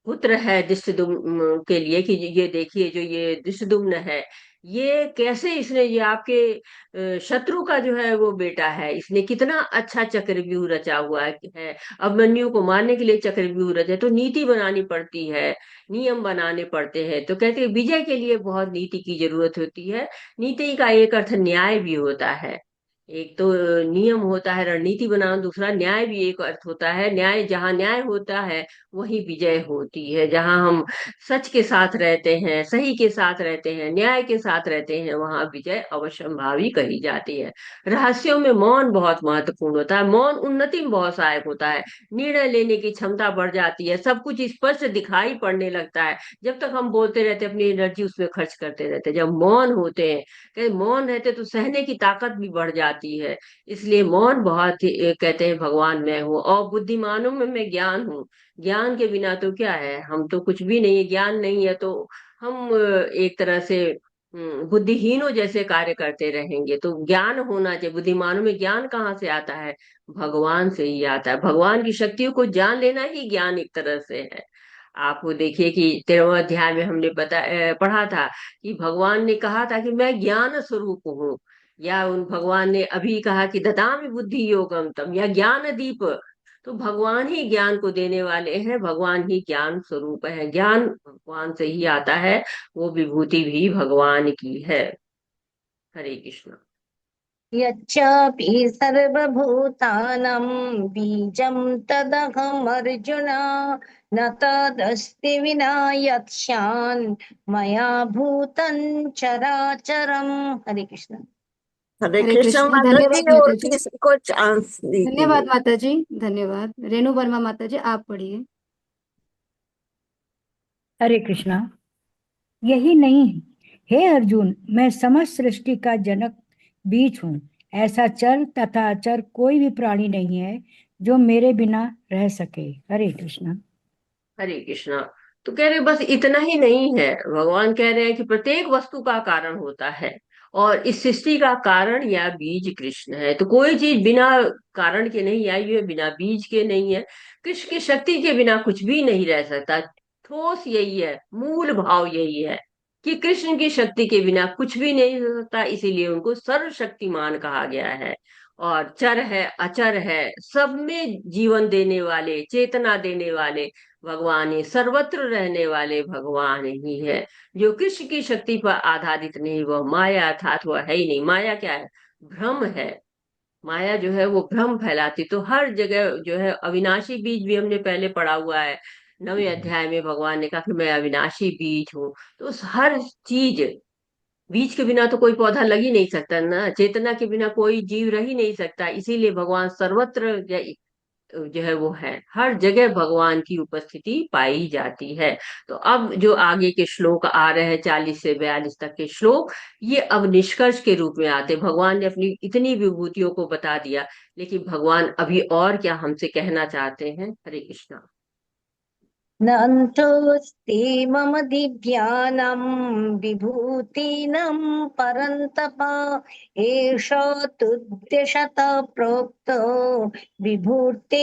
पुत्र है धृष्टद्युम्न के लिए, कि ये देखिए जो ये धृष्टद्युम्न है, ये कैसे, इसने ये आपके शत्रु का जो है वो बेटा है, इसने कितना अच्छा चक्रव्यूह रचा हुआ है, अभिमन्यु को मारने के लिए चक्रव्यूह रचा है। तो नीति बनानी पड़ती है, नियम बनाने पड़ते हैं। तो कहते हैं विजय के लिए बहुत नीति की जरूरत होती है। नीति का एक अर्थ न्याय भी होता है। एक तो नियम होता है, रणनीति बनाना, दूसरा न्याय भी एक अर्थ होता है। न्याय, जहाँ न्याय होता है वही विजय होती है। जहाँ हम सच के साथ रहते हैं, सही के साथ रहते हैं, न्याय के साथ रहते हैं, वहां विजय अवश्यंभावी कही जाती है। रहस्यों में मौन बहुत महत्वपूर्ण होता है। मौन उन्नति में बहुत सहायक होता है। निर्णय लेने की क्षमता बढ़ जाती है, सब कुछ स्पष्ट दिखाई पड़ने लगता है। जब तक हम बोलते रहते, अपनी एनर्जी उसमें खर्च करते रहते, जब मौन होते हैं, कहते मौन रहते तो सहने की ताकत भी बढ़ जाती है। इसलिए मौन बहुत ही, कहते हैं भगवान मैं हूँ, और बुद्धिमानों में मैं ज्ञान हूँ। ज्ञान के बिना तो क्या है, हम तो कुछ भी नहीं है। ज्ञान नहीं है तो हम एक तरह से बुद्धिहीनों जैसे कार्य करते रहेंगे। तो ज्ञान होना चाहिए। बुद्धिमानों में ज्ञान कहाँ से आता है? भगवान से ही आता है। भगवान की शक्तियों को जान लेना ही ज्ञान एक तरह से है। आप वो देखिए कि 13वें अध्याय में हमने पढ़ा था कि भगवान ने कहा था कि मैं ज्ञान स्वरूप हूँ, या उन भगवान ने अभी कहा कि ददामि बुद्धि योगम तम, या ज्ञान दीप। तो भगवान ही ज्ञान को देने वाले हैं, भगवान ही ज्ञान स्वरूप है। ज्ञान भगवान से ही आता है, वो विभूति भी भगवान की है। हरे कृष्ण। यच्चापि सर्वभूतानां बीजं तदहम् अर्जुन न तदस्ति विना यत्स्यान् मया भूतं चराचरम्। हरे कृष्ण। हरे हरे कृष्ण कृष्णा। माता जी, धन्यवाद और माता जी। किसी को चांस धन्यवाद दीजिए। माता जी, धन्यवाद। रेणु वर्मा माता जी, आप पढ़िए। हरे कृष्णा। यही नहीं है, हे अर्जुन, मैं समस्त सृष्टि का जनक बीज हूँ। ऐसा चर तथा अचर कोई भी प्राणी नहीं है जो मेरे बिना रह सके। हरे कृष्णा। हरे कृष्णा। तो कह रहे बस इतना ही नहीं है, भगवान कह रहे हैं कि प्रत्येक वस्तु का कारण होता है, और इस सृष्टि का कारण या बीज कृष्ण है। तो कोई चीज बिना कारण के नहीं आई है, बिना बीज के नहीं है। कृष्ण की शक्ति के बिना कुछ भी नहीं रह सकता। ठोस यही है, मूल भाव यही है कि कृष्ण की शक्ति के बिना कुछ भी नहीं हो सकता, इसीलिए उनको सर्वशक्तिमान कहा गया है। और चर है, अचर है, सब में जीवन देने वाले, चेतना देने वाले भगवान ही, सर्वत्र रहने वाले भगवान ही है। जो कृष्ण की शक्ति पर आधारित नहीं, वह माया अर्थात वह है ही नहीं। माया क्या है? भ्रम है। माया जो है वो भ्रम फैलाती। तो हर जगह जो है अविनाशी बीज भी हमने पहले पढ़ा हुआ है। 9वें अध्याय में भगवान ने कहा कि मैं अविनाशी बीज हूँ। तो उस हर चीज, बीज के बिना तो कोई पौधा लग ही नहीं सकता ना, चेतना के बिना कोई जीव रह ही नहीं सकता। इसीलिए भगवान सर्वत्र जो है वो है, हर जगह भगवान की उपस्थिति पाई जाती है। तो अब जो आगे के श्लोक आ रहे हैं, 40 से 42 तक के श्लोक, ये अब निष्कर्ष के रूप में आते। भगवान ने अपनी इतनी विभूतियों को बता दिया, लेकिन भगवान अभी और क्या हमसे कहना चाहते हैं। हरे कृष्णा। नान्तोऽस्ति मम दिव्यानां विभूतीनां परन्तप एष तुद्यशत प्रोक्तो विभूते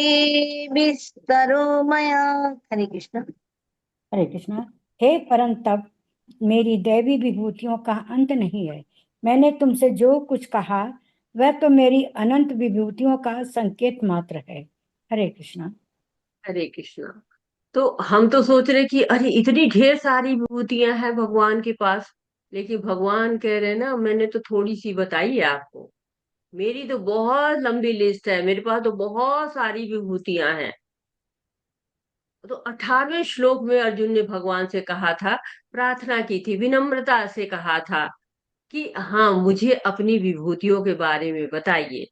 विस्तरो मया। हरे कृष्ण। हरे कृष्णा। हे परंतप, मेरी दैवी विभूतियों का अंत नहीं है। मैंने तुमसे जो कुछ कहा वह तो मेरी अनंत विभूतियों का संकेत मात्र है। हरे कृष्णा। हरे कृष्णा। तो हम तो सोच रहे कि अरे इतनी ढेर सारी विभूतियां हैं भगवान के पास, लेकिन भगवान कह रहे हैं ना, मैंने तो थोड़ी सी बताई है आपको। मेरी तो बहुत लंबी लिस्ट है, मेरे पास तो बहुत सारी विभूतियां हैं। तो 18वें श्लोक में अर्जुन ने भगवान से कहा था, प्रार्थना की थी, विनम्रता से कहा था कि हाँ, मुझे अपनी विभूतियों के बारे में बताइए।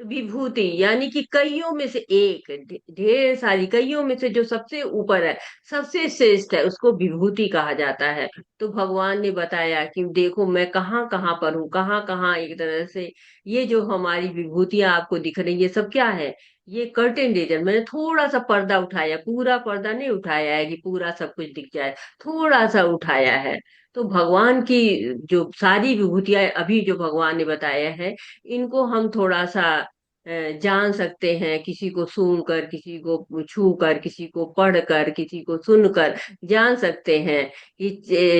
विभूति यानी कि कईयों में से एक, ढेर सारी कईयों में से जो सबसे ऊपर है, सबसे श्रेष्ठ है, उसको विभूति कहा जाता है। तो भगवान ने बताया कि देखो मैं कहाँ कहाँ पर हूँ, कहाँ कहाँ, एक तरह से ये जो हमारी विभूतियां आपको दिख रही, ये सब क्या है? ये कर्टेन रीजन, मैंने थोड़ा सा पर्दा उठाया, पूरा पर्दा नहीं उठाया है कि पूरा सब कुछ दिख जाए, थोड़ा सा उठाया है। तो भगवान की जो सारी विभूतियां अभी जो भगवान ने बताया है, इनको हम थोड़ा सा जान सकते हैं। किसी को सूंघ कर, किसी को छू कर, किसी को पढ़ कर, किसी को सुनकर जान सकते हैं कि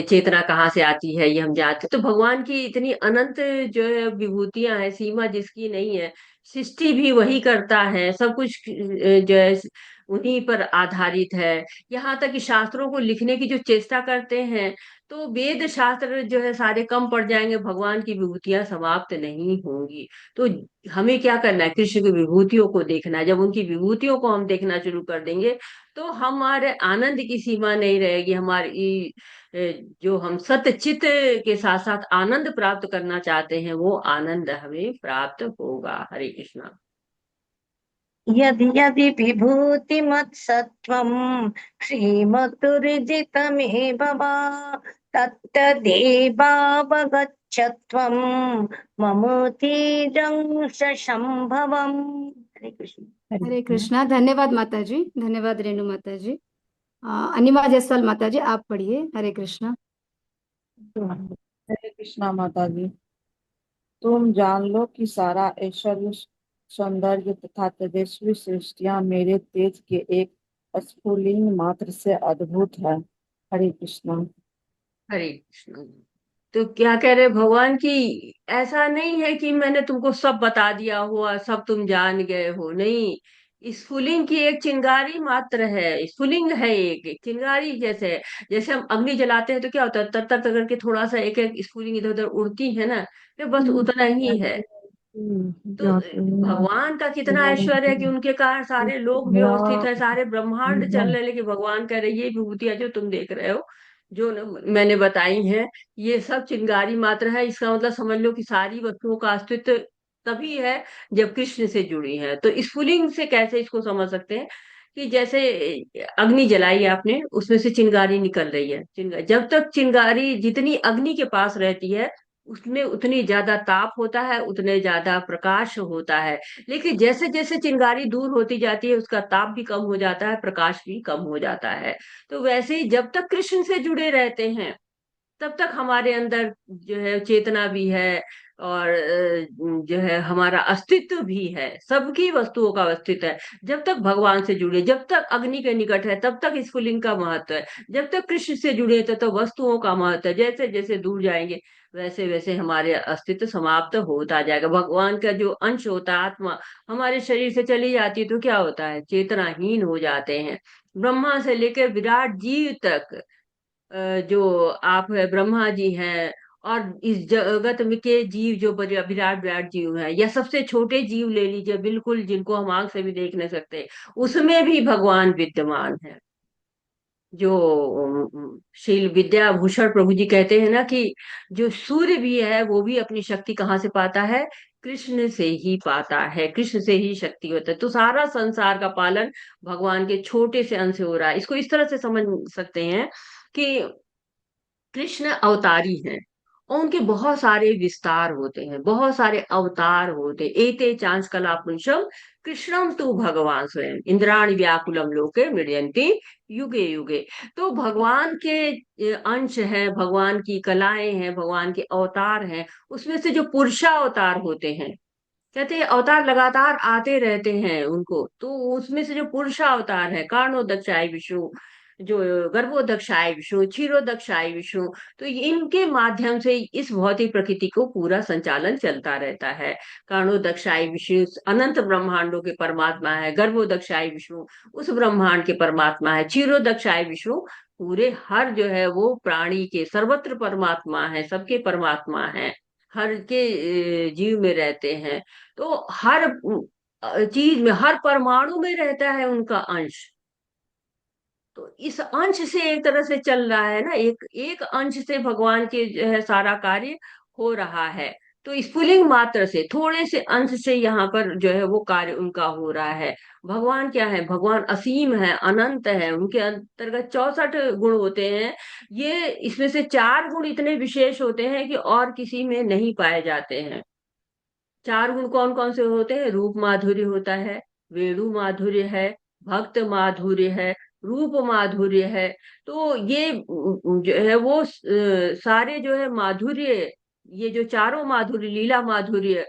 चेतना कहाँ से आती है, ये हम जानते। तो भगवान की इतनी अनंत जो है विभूतियां हैं, सीमा जिसकी नहीं है। सृष्टि भी वही करता है, सब कुछ जो है उन्हीं पर आधारित है। यहाँ तक कि शास्त्रों को लिखने की जो चेष्टा करते हैं, तो वेद शास्त्र जो है सारे कम पड़ जाएंगे, भगवान की विभूतियां समाप्त नहीं होंगी। तो हमें क्या करना है? कृष्ण की विभूतियों को देखना है। जब उनकी विभूतियों को हम देखना शुरू कर देंगे, तो हमारे आनंद की सीमा नहीं रहेगी। हमारी जो हम सत्य चित के साथ साथ आनंद प्राप्त करना चाहते हैं, वो आनंद हमें प्राप्त होगा। हरे कृष्णा। यदि यदि विभूतिमत्सत्त्वं श्रीमतुर्जितमेव वा तत्तदेवावगच्छत्वं ममोतीजं शम्भवम्। हरे कृष्ण। हरे कृष्णा। धन्यवाद माता जी, धन्यवाद रेणु माता जी। अनिमा जायसवाल माता जी, आप पढ़िए। हरे कृष्णा। हरे कृष्णा माता जी। तुम जान लो कि सारा ऐश्वर्य, सौंदर्य तथा तेजस्वी सृष्टियां मेरे तेज के एक स्फुलिंग मात्र से अद्भुत है। हरे कृष्णा। हरे कृष्ण। तो क्या कह रहे भगवान की, ऐसा नहीं है कि मैंने तुमको सब बता दिया हो, सब तुम जान गए हो, नहीं। स्फुलिंग की एक चिंगारी मात्र है, स्फुलिंग है, एक चिंगारी जैसे है। जैसे हम अग्नि जलाते हैं तो क्या होता है, तर तर तर करके थोड़ा सा एक एक स्फुलिंग इधर उधर उड़ती है ना, तो बस उतना ही है। तो भगवान का कितना ऐश्वर्य है कि उनके कारण सारे लोग व्यवस्थित है, सारे ब्रह्मांड चल रहे हैं। लेकिन भगवान कह रहे ये विभूतियां जो तुम देख रहे हो, जो मैंने बताई हैं, ये सब चिंगारी मात्र है। इसका मतलब समझ लो कि सारी वस्तुओं का अस्तित्व तभी है जब कृष्ण से जुड़ी है। तो स्फुलिंग से कैसे इसको समझ सकते हैं कि जैसे अग्नि जलाई आपने, उसमें से चिंगारी निकल रही है। जब तक चिंगारी जितनी अग्नि के पास रहती है, उसमें उतनी ज्यादा ताप होता है, उतने ज्यादा प्रकाश होता है। लेकिन जैसे जैसे चिंगारी दूर होती जाती है, उसका ताप भी कम हो जाता है, प्रकाश भी कम हो जाता है। तो वैसे ही जब तक कृष्ण से जुड़े रहते हैं, तब तक हमारे अंदर जो है चेतना भी है, और जो है हमारा अस्तित्व भी है, सबकी वस्तुओं का अस्तित्व है। जब तक भगवान से जुड़े, जब तक अग्नि के निकट है, तब तक स्फुलिंग का महत्व है। जब तक कृष्ण से जुड़े तब तक वस्तुओं का महत्व है। जैसे जैसे दूर जाएंगे वैसे वैसे हमारे अस्तित्व समाप्त होता जाएगा। भगवान का जो अंश होता है, आत्मा, हमारे शरीर से चली जाती है तो क्या होता है, चेतनाहीन हो जाते हैं। ब्रह्मा से लेकर विराट जीव तक, जो आप है ब्रह्मा जी हैं, और इस जगत में के जीव जो विराट विराट जीव हैं, या सबसे छोटे जीव ले लीजिए, बिल्कुल जिनको हम आंख से भी देख नहीं सकते, उसमें भी भगवान विद्यमान है। जो श्री विद्याभूषण प्रभु जी कहते हैं ना कि जो सूर्य भी है वो भी अपनी शक्ति कहाँ से पाता है, कृष्ण से ही पाता है, कृष्ण से ही शक्ति होता है। तो सारा संसार का पालन भगवान के छोटे से अंश से हो रहा है। इसको इस तरह से समझ सकते हैं कि कृष्ण अवतारी हैं, और उनके बहुत सारे विस्तार होते हैं, बहुत सारे अवतार होते हैं। एते चांस कला पुंसम कृष्णम तू भगवान स्वयं इंद्राणी व्याकुलम लोके मृडयन्ति युगे युगे। तो भगवान के अंश हैं, भगवान की कलाएं हैं, भगवान के अवतार हैं। उसमें से जो पुरुषावतार होते हैं, कहते हैं अवतार लगातार आते रहते हैं उनको, तो उसमें से जो पुरुषावतार है, कारणोदक्षाय विष्णु, जो गर्भोदक्षाय विष्णु, क्षीरोदक्षाय विष्णु, तो इनके माध्यम से इस भौतिक प्रकृति को पूरा संचालन चलता रहता है। कारणोदक्षाय विष्णु अनंत ब्रह्मांडों के परमात्मा है, गर्भोदक्षाय विष्णु उस ब्रह्मांड के परमात्मा है, क्षीरोदक्षाय विष्णु पूरे हर जो है वो प्राणी के सर्वत्र परमात्मा है, सबके परमात्मा है, हर के जीव में रहते हैं। तो हर चीज में, हर परमाणु में रहता है उनका अंश। तो इस अंश से एक तरह से चल रहा है ना, एक एक अंश से भगवान के जो है सारा कार्य हो रहा है। तो स्फुलिंग मात्र से, थोड़े से अंश से यहाँ पर जो है वो कार्य उनका हो रहा है। भगवान क्या है, भगवान असीम है, अनंत है, उनके अंतर्गत 64 गुण होते हैं। ये इसमें से 4 गुण इतने विशेष होते हैं कि और किसी में नहीं पाए जाते हैं। 4 गुण कौन कौन से होते हैं, रूप माधुर्य होता है, वेणु माधुर्य है, भक्त माधुर्य है, रूप माधुर्य है। तो ये जो है वो सारे जो है माधुर्य, ये जो चारों माधुर्य, लीला माधुर्य,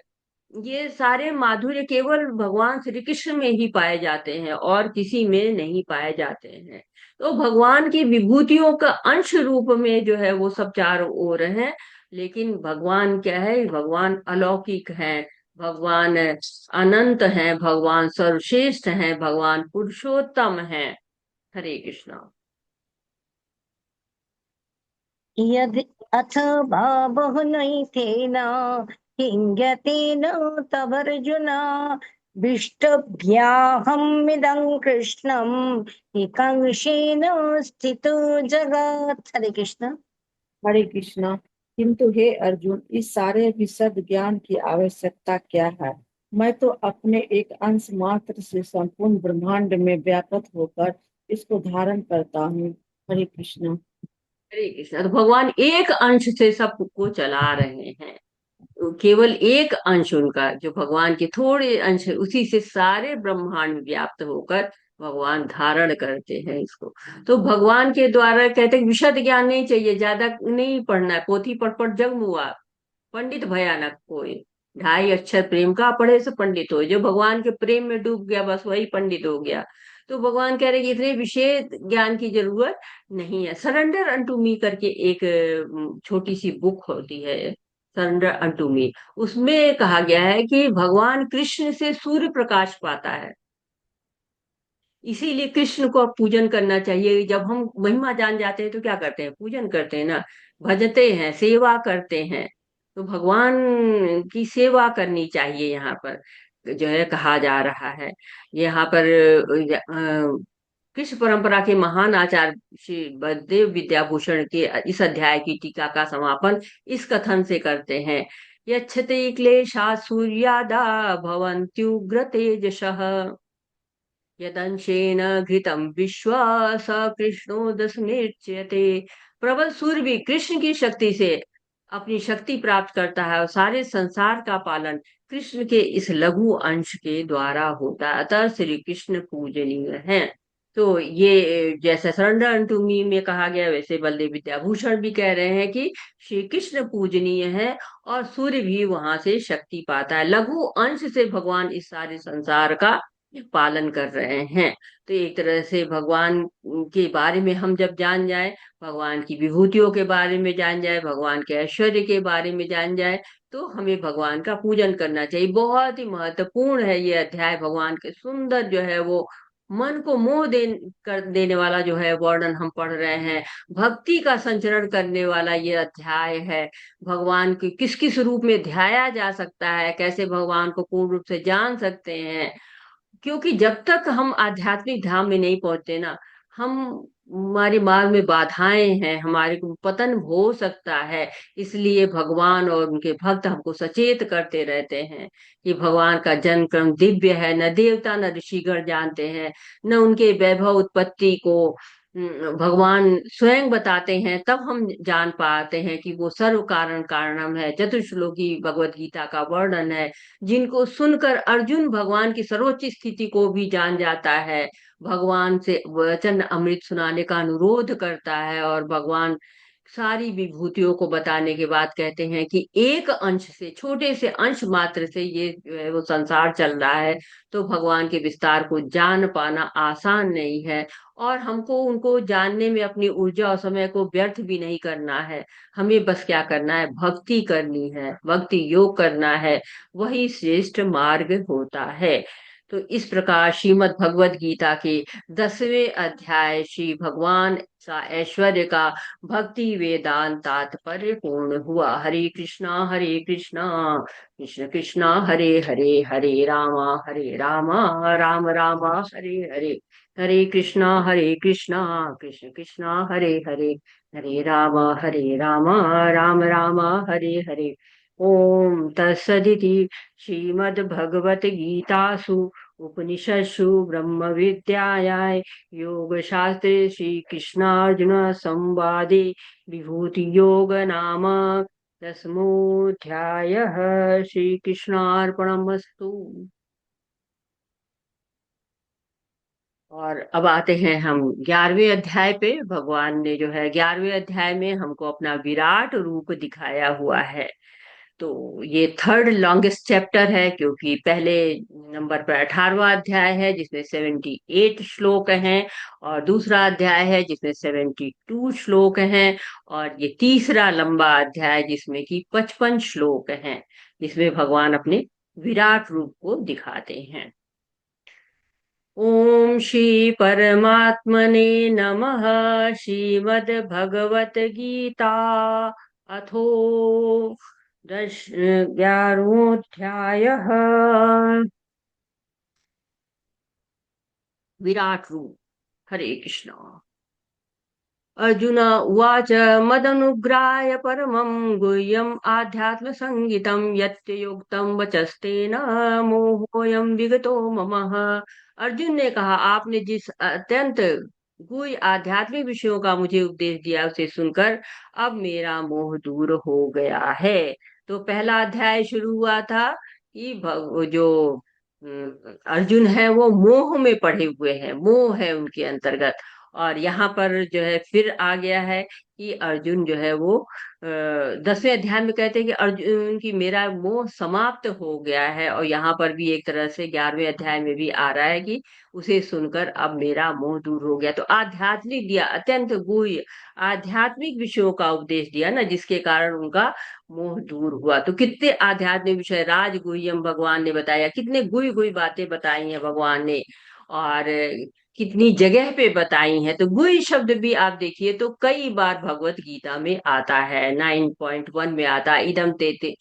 ये सारे माधुर्य केवल भगवान श्री कृष्ण में ही पाए जाते हैं और किसी में नहीं पाए जाते हैं। तो भगवान की विभूतियों का अंश रूप में जो है वो सब चारों ओर हैं। लेकिन भगवान क्या है, भगवान अलौकिक है, भगवान अनंत है, भगवान सर्वश्रेष्ठ है, भगवान पुरुषोत्तम है। हरे कृष्णा। यदि अथ बहुनैतेन हिङ्गतेन तवर्जुन विष्टभ्याहमिदं कृष्णम् एकांशेन स्थितो जगत्। हरे कृष्ण। हरे कृष्णा। किंतु हे अर्जुन, इस सारे विशद ज्ञान की आवश्यकता क्या है? मैं तो अपने एक अंश मात्र से संपूर्ण ब्रह्मांड में व्याप्त होकर इसको धारण करता हूँ। हरे कृष्णा। हरे कृष्णा। तो भगवान एक अंश से सबको चला रहे हैं, केवल एक अंश उनका, जो भगवान के थोड़े अंश है, उसी से सारे ब्रह्मांड में व्याप्त होकर भगवान धारण करते हैं इसको। तो भगवान के द्वारा कहते हैं विशद ज्ञान नहीं चाहिए, ज्यादा नहीं पढ़ना है, पोथी पढ़ पढ़ जग मुआ, पंडित भयानक कोई, 2.5 अक्षर प्रेम का पढ़े से पंडित हो। जो भगवान के प्रेम में डूब गया बस वही पंडित हो गया। तो भगवान कह रहे कि इतने विशेष ज्ञान की जरूरत नहीं है। सरेंडर अनटू मी करके एक छोटी सी बुक होती है, सरेंडर अनटू मी, उसमें कहा गया है कि भगवान कृष्ण से सूर्य प्रकाश पाता है, इसीलिए कृष्ण को अब पूजन करना चाहिए। जब हम महिमा जान जाते हैं तो क्या करते हैं, पूजन करते हैं ना, भजते हैं, सेवा करते हैं। तो भगवान की सेवा करनी चाहिए, यहाँ पर जो है कहा जा रहा है। यहाँ पर कृष्ण परंपरा के महान आचार्य श्री बलदेव विद्याभूषण के इस अध्याय की टीका का समापन इस कथन से करते हैं, यच्छते क्लेशा सूर्यादा भवन्त्युग्र तेजसः यदंशेन घृतम विश्व स कृष्णो दशमेच्यते। प्रबल सूर्य भी कृष्ण की शक्ति से अपनी शक्ति प्राप्त करता है, और सारे संसार का पालन कृष्ण के इस लघु अंश के द्वारा होता है। अतः श्री कृष्ण पूजनीय हैं। तो ये जैसे सरेंडर टू मी में कहा गया, वैसे बलदेव विद्याभूषण भी कह रहे हैं कि श्री कृष्ण पूजनीय है और सूर्य भी वहां से शक्ति पाता है। लघु अंश से भगवान इस सारे संसार का पालन कर रहे हैं। तो एक तरह से भगवान के बारे में हम जब जान जाए, भगवान की विभूतियों के बारे में जान जाए, भगवान के ऐश्वर्य के बारे में जान जाए, तो हमें भगवान का पूजन करना चाहिए। बहुत ही महत्वपूर्ण है ये अध्याय। भगवान के सुंदर जो है वो मन को मोह कर देने वाला जो है वर्णन हम पढ़ रहे हैं। भक्ति का संचरण करने वाला ये अध्याय है। भगवान के किस किस रूप में ध्याया जा सकता है, कैसे भगवान को पूर्ण रूप से जान सकते हैं। क्योंकि जब तक हम आध्यात्मिक धाम में नहीं पहुंचते ना, हम हमारे मार्ग में बाधाएं हैं, हमारे को पतन हो सकता है। इसलिए भगवान और उनके भक्त हमको सचेत करते रहते हैं कि भगवान का जन्म क्रम दिव्य है। न देवता न ऋषिगण जानते हैं, न उनके वैभव उत्पत्ति को भगवान स्वयं बताते हैं। तब हम जान पाते हैं कि वो सर्व कारण कारणम है। चतुश्लोकी भगवत गीता का वर्णन है, जिनको सुनकर अर्जुन भगवान की सर्वोच्च स्थिति को भी जान जाता है, भगवान से वचन अमृत सुनाने का अनुरोध करता है, और भगवान सारी विभूतियों को बताने के बाद कहते हैं कि एक अंश से, छोटे से अंश मात्र से ये जो है वो संसार चल रहा है। तो भगवान के विस्तार को जान पाना आसान नहीं है, और हमको उनको जानने में अपनी ऊर्जा और समय को व्यर्थ भी नहीं करना है। हमें बस क्या करना है, भक्ति करनी है, भक्ति योग करना है, वही श्रेष्ठ मार्ग होता है। तो इस प्रकार श्रीमद् भगवत गीता के 10वें अध्याय श्री भगवान का ऐश्वर्य का भक्ति वेदांत तात्पर्य पूर्ण हुआ। हरे कृष्णा कृष्ण कृष्णा हरे हरे, हरे रामा राम राम हरे हरे, हरे कृष्णा कृष्ण कृष्णा हरे हरे, हरे राम राम राम हरे हरे। ओम तत्सदिति श्रीमद्भगवद्गीतासु उपनिषत्सु ब्रह्म विद्यायां योगशास्त्रे श्रीकृष्णार्जुन संवादे विभूति योग नाम 10मोऽध्यायः। श्रीकृष्णार्पणमस्तु। और अब आते हैं हम 11वें अध्याय पे। भगवान ने जो है 11वें अध्याय में हमको अपना विराट रूप दिखाया हुआ है। तो ये थर्ड लॉन्गेस्ट चैप्टर है, क्योंकि पहले नंबर पर 18वां अध्याय है जिसमें 78 श्लोक हैं, और दूसरा अध्याय है जिसमें 72 श्लोक हैं, और ये तीसरा लंबा अध्याय जिसमें कि 55 श्लोक हैं, जिसमें भगवान अपने विराट रूप को दिखाते हैं। ओम श्री परमात्मने नमः। श्रीमद् भगवत गीता अथो 11वाध्यायः। विराट रूप। हरे कृष्ण। अर्जुन उवाच मदनुग्राय परमं गुह्यम् आध्यात्म संगीतं यत्युक्तं वचस्तेन मोहोऽयं विगतो ममः। अर्जुन ने कहा, आपने जिस अत्यंत गुह्य आध्यात्मिक विषयों का मुझे उपदेश दिया, उसे सुनकर अब मेरा मोह दूर हो गया है। तो पहला अध्याय शुरू हुआ था कि जो अर्जुन है वो मोह में पड़े हुए हैं, मोह है उनके अंतर्गत। और यहाँ पर जो है फिर आ गया है कि अर्जुन जो है वो 10वें अध्याय में कहते हैं कि अर्जुन की मेरा मोह समाप्त हो गया है, और यहाँ पर भी एक तरह से 11वें अध्याय में भी आ रहा है कि उसे सुनकर अब मेरा मोह दूर हो गया। तो आध्यात्मिक दिया, अत्यंत गुह्य आध्यात्मिक विषयों का उपदेश दिया ना, जिसके कारण उनका मोह दूर हुआ। तो कितने आध्यात्मिक विषय राज गुह्यम भगवान ने बताया, कितने गुह्य गुह्य बातें बताई हैं भगवान ने, और कितनी जगह पे बताई हैं। तो गुह्य शब्द भी आप देखिए तो कई बार भगवत गीता में आता है। 9.1 में आता है, इदम ते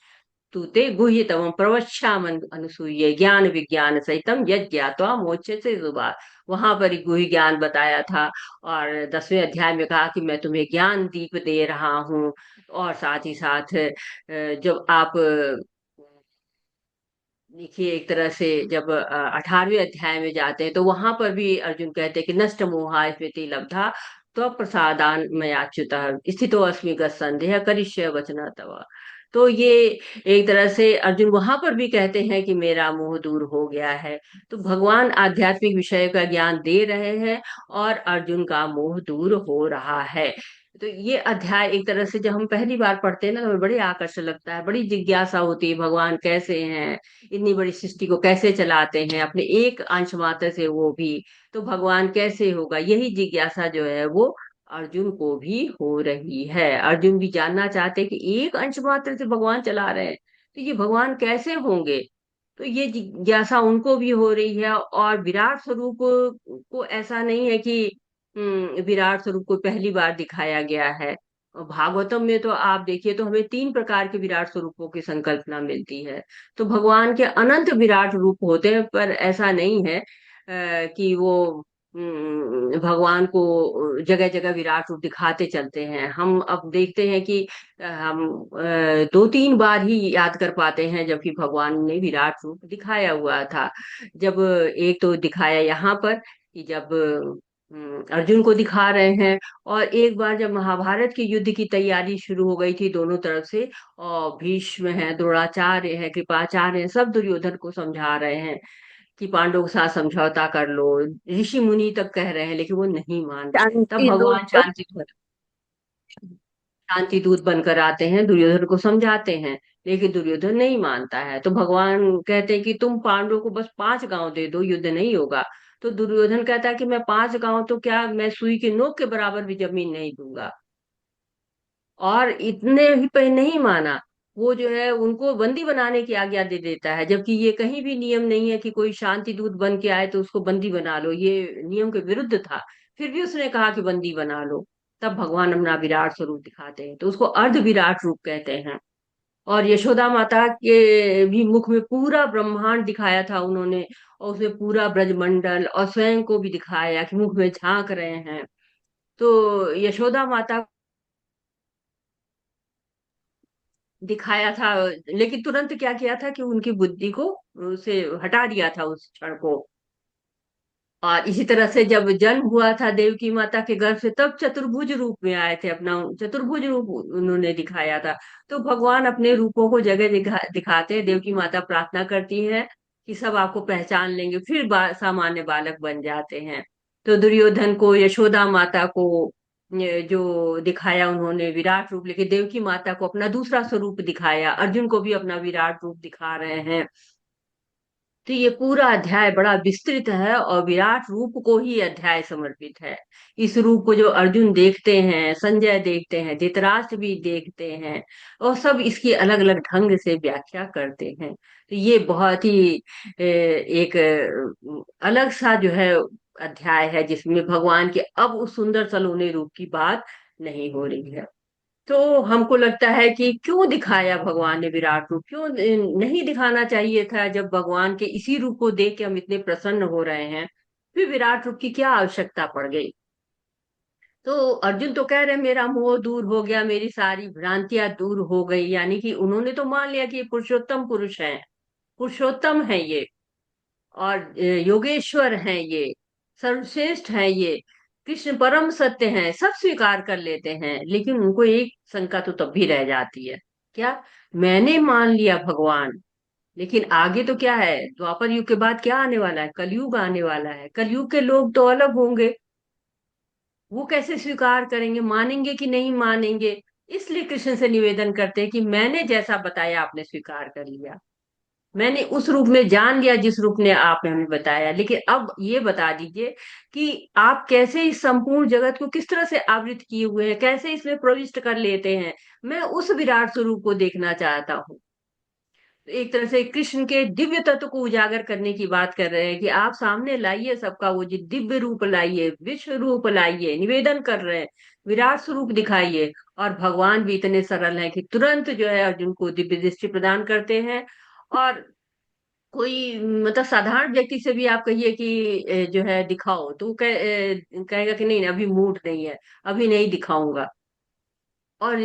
तूते गुह्यतमं प्रवक्ष्यामि अनुसूये ज्ञान विज्ञान सहितम यज्ञ ज्ञात्वा मोच्यते शुभात्। वहां पर ही गुह्य ज्ञान बताया था। और 10वें अध्याय में कहा कि मैं तुम्हें ज्ञान दीप दे रहा हूँ। और साथ ही साथ जब आप देखिए एक तरह से जब 18वें अध्याय में जाते हैं तो वहां पर भी अर्जुन कहते हैं कि नष्ट मोहा स्मृति लब्धा तो प्रसादान मयाच्युत स्थितो अस्मि गत संदेह करिष्य वचन तव। तो ये एक तरह से अर्जुन वहां पर भी कहते हैं कि मेरा मोह दूर हो गया है। तो भगवान आध्यात्मिक विषय का ज्ञान दे रहे हैं और अर्जुन का मोह दूर हो रहा है। तो ये अध्याय एक तरह से जब हम पहली बार पढ़ते हैं ना, तो हमें बड़ी आकर्षण लगता है, बड़ी जिज्ञासा होती है भगवान कैसे हैं, इतनी बड़ी सृष्टि को कैसे चलाते हैं, अपने एक अंश मात्र से वो भी, तो भगवान कैसे होगा, यही जिज्ञासा जो है वो अर्जुन को भी हो रही है। अर्जुन भी जानना चाहते हैं कि एक अंश मात्र से भगवान चला रहे हैं, तो ये भगवान कैसे होंगे। तो ये जिज्ञासा उनको भी हो रही है। और विराट स्वरूप को ऐसा नहीं है कि विराट स्वरूप को पहली बार दिखाया गया है। और भागवतम में तो आप देखिए तो हमें 3 प्रकार के विराट स्वरूपों की संकल्पना मिलती है। तो भगवान के अनंत विराट रूप होते हैं, पर ऐसा नहीं है कि वो भगवान को जगह जगह विराट रूप दिखाते चलते हैं। हम अब देखते हैं कि हम 2-3 बार ही याद कर पाते हैं जबकि भगवान ने विराट रूप दिखाया हुआ था। जब एक तो दिखाया यहाँ पर कि जब अर्जुन को दिखा रहे हैं, और एक बार जब महाभारत के युद्ध की तैयारी शुरू हो गई थी दोनों तरफ से, और भीष्म है, द्रोणाचार्य है, कृपाचार्य है, सब दुर्योधन को समझा रहे हैं कि पांडवों के साथ समझौता कर लो, ऋषि मुनि तक कह रहे हैं, लेकिन वो नहीं मान रहे हैं। तब शांति दूत भगवान शांति दूत बनकर आते हैं, दुर्योधन को समझाते हैं, लेकिन दुर्योधन नहीं मानता है। तो भगवान कहते हैं कि तुम पांडवों को बस 5 गांव दे दो, युद्ध नहीं होगा। तो दुर्योधन कहता है कि मैं 5 गांव तो क्या, मैं सुई के नोक के बराबर भी जमीन नहीं दूंगा। और इतने ही पे नहीं माना, वो जो है उनको बंदी बनाने की आज्ञा दे देता है, जबकि ये कहीं भी नियम नहीं है कि कोई शांति दूत बन के आए तो उसको बंदी बना लो, ये नियम के विरुद्ध था। फिर भी उसने कहा कि बंदी बना लो। तब भगवान अपना विराट स्वरूप दिखाते हैं, तो उसको अर्ध विराट रूप कहते हैं। और यशोदा माता के भी मुख में पूरा ब्रह्मांड दिखाया था उन्होंने, और उसमें पूरा ब्रजमंडल और स्वयं को भी दिखाया कि मुख में झांक रहे हैं। तो यशोदा माता दिखाया था, लेकिन तुरंत क्या किया था कि उनकी बुद्धि को उसे हटा दिया था उस क्षण को। और इसी तरह से जब जन्म हुआ था देवकी माता के गर्भ से, तब चतुर्भुज रूप में आए थे, अपना चतुर्भुज रूप उन्होंने दिखाया था। तो भगवान अपने रूपों को जगह दिखाते हैं। देवकी माता प्रार्थना करती है कि सब आपको पहचान लेंगे, फिर सामान्य बालक बन जाते हैं। तो दुर्योधन को, यशोदा माता को ये जो दिखाया उन्होंने विराट रूप, लेकिन देवकी माता को अपना दूसरा स्वरूप दिखाया, अर्जुन को भी अपना विराट रूप दिखा रहे हैं। तो ये पूरा अध्याय बड़ा विस्तृत है और विराट रूप को ही अध्याय समर्पित है। इस रूप को जो अर्जुन देखते हैं, संजय देखते हैं, धृतराष्ट्र भी देखते हैं, और सब इसकी अलग अलग ढंग से व्याख्या करते हैं। तो ये बहुत ही एक अलग सा जो है अध्याय है, जिसमें भगवान के अब उस सुंदर सलोने रूप की बात नहीं हो रही है। तो हमको लगता है कि क्यों दिखाया भगवान ने विराट रूप, क्यों नहीं दिखाना चाहिए था। जब भगवान के इसी रूप को देख के हम इतने प्रसन्न हो रहे हैं, फिर विराट रूप की क्या आवश्यकता पड़ गई। तो अर्जुन तो कह रहे हैं मेरा मोह दूर हो गया, मेरी सारी भ्रांतियां दूर हो गई, यानी कि उन्होंने तो मान लिया कि ये पुरुषोत्तम पुरुष है, पुरुषोत्तम है ये, और योगेश्वर हैं ये, सर्वश्रेष्ठ हैं ये, कृष्ण परम सत्य हैं, सब स्वीकार कर लेते हैं। लेकिन उनको एक शंका तो तब भी रह जाती है, क्या, मैंने मान लिया भगवान, लेकिन आगे तो क्या है, द्वापर युग के बाद क्या आने वाला है, कलयुग आने वाला है। कलयुग के लोग तो अलग होंगे, वो कैसे स्वीकार करेंगे, मानेंगे कि नहीं मानेंगे। इसलिए कृष्ण से निवेदन करते हैं कि मैंने जैसा बताया आपने स्वीकार कर लिया, मैंने उस रूप में जान लिया जिस रूप ने आपने हमें बताया, लेकिन अब ये बता दीजिए कि आप कैसे इस संपूर्ण जगत को किस तरह से आवृत किए हुए हैं, कैसे इसमें प्रविष्ट कर लेते हैं। मैं उस विराट स्वरूप को देखना चाहता हूँ। तो एक तरह से कृष्ण के दिव्य तत्व को उजागर करने की बात कर रहे हैं कि आप सामने लाइए सबका वो जो दिव्य रूप लाइए, विश्व रूप लाइए, निवेदन कर रहे हैं, विराट स्वरूप दिखाइए। और भगवान भी इतने सरल हैं कि तुरंत जो है अर्जुन को दिव्य दृष्टि प्रदान करते हैं। और कोई मतलब साधारण व्यक्ति से भी आप कहिए कि जो है दिखाओ, तो वो कहेगा कि नहीं अभी मूड नहीं है, अभी नहीं दिखाऊंगा। और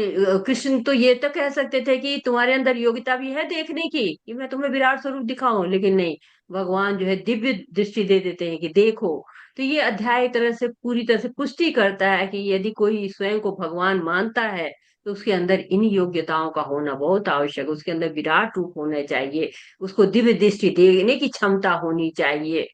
कृष्ण तो ये तो कह सकते थे कि तुम्हारे अंदर योग्यता भी है देखने की कि मैं तुम्हें विराट स्वरूप दिखाऊं, लेकिन नहीं, भगवान जो है दिव्य दृष्टि दे देते हैं कि देखो। तो ये अध्याय एक तरह से पूरी तरह से पुष्टि करता है कि यदि कोई स्वयं को भगवान मानता है, तो उसके अंदर इन योग्यताओं का होना बहुत आवश्यक है। उसके अंदर विराट रूप होना चाहिए, उसको दिव्य दृष्टि देखने की क्षमता होनी चाहिए।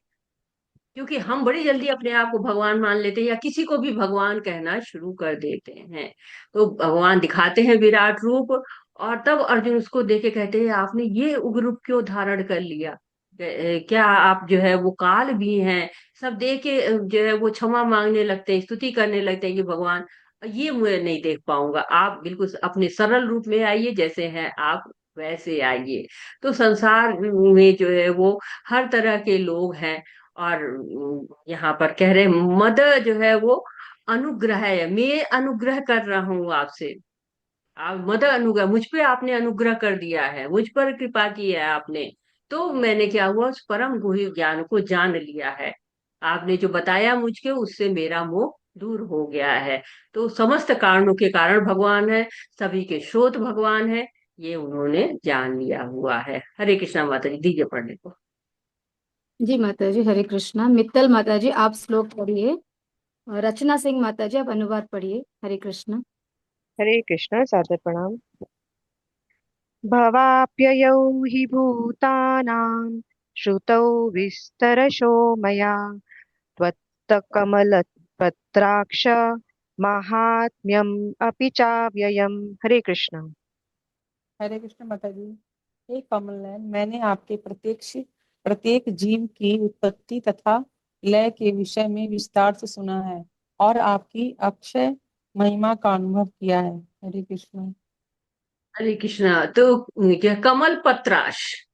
क्योंकि हम बड़ी जल्दी अपने आप को भगवान मान लेते हैं या किसी को भी भगवान कहना शुरू कर देते हैं। तो भगवान दिखाते हैं विराट रूप, और तब अर्जुन उसको देख के कहते हैं आपने ये उग्र रूप क्यों धारण कर लिया? क्या आप जो है वो काल भी हैं? सब देख के जो है वो क्षमा मांगने लगते हैं, स्तुति करने लगते हैं कि भगवान ये मैं नहीं देख पाऊंगा, आप बिल्कुल अपने सरल रूप में आइए, जैसे हैं आप वैसे आइए। तो संसार में जो है वो हर तरह के लोग हैं। और यहाँ पर कह रहे मद जो है वो अनुग्रह है, मैं अनुग्रह कर रहा हूँ आपसे। आप मद अनुग्रह, मुझ पे आपने अनुग्रह कर दिया है, मुझ पर कृपा की है आपने। तो मैंने क्या हुआ, उस परम गुह्य ज्ञान को जान लिया है। आपने जो बताया मुझके, उससे मेरा मोह दूर हो गया है। तो समस्त कारणों के कारण भगवान है, सभी के स्रोत भगवान है, ये उन्होंने जान लिया हुआ है। हरे कृष्णा माता जी, दीजिए पढ़ने को। जी माता जी, हरे कृष्णा। मित्तल माता जी आप श्लोक पढ़िए, और रचना सिंह माता जी आप अनुवाद पढ़िए। हरे कृष्णा। हरे कृष्णा, सादर प्रणाम। भवाप्ययौ हि भूतानां श्रुतौ विस्तरशो मया त्वत्तकमलपत्राक्ष माहात्म्यम् अपि चाव्ययम्। हरे कृष्णा। हरे कृष्ण माता जी। हे कमल नयन, मैंने आपके प्रत्येक जीव की उत्पत्ति तथा लय के विषय में विस्तार से सुना है और आपकी अक्षय महिमा का अनुभव किया है। हरे कृष्ण। हरे कृष्णा। तो क्या कमल पत्राश,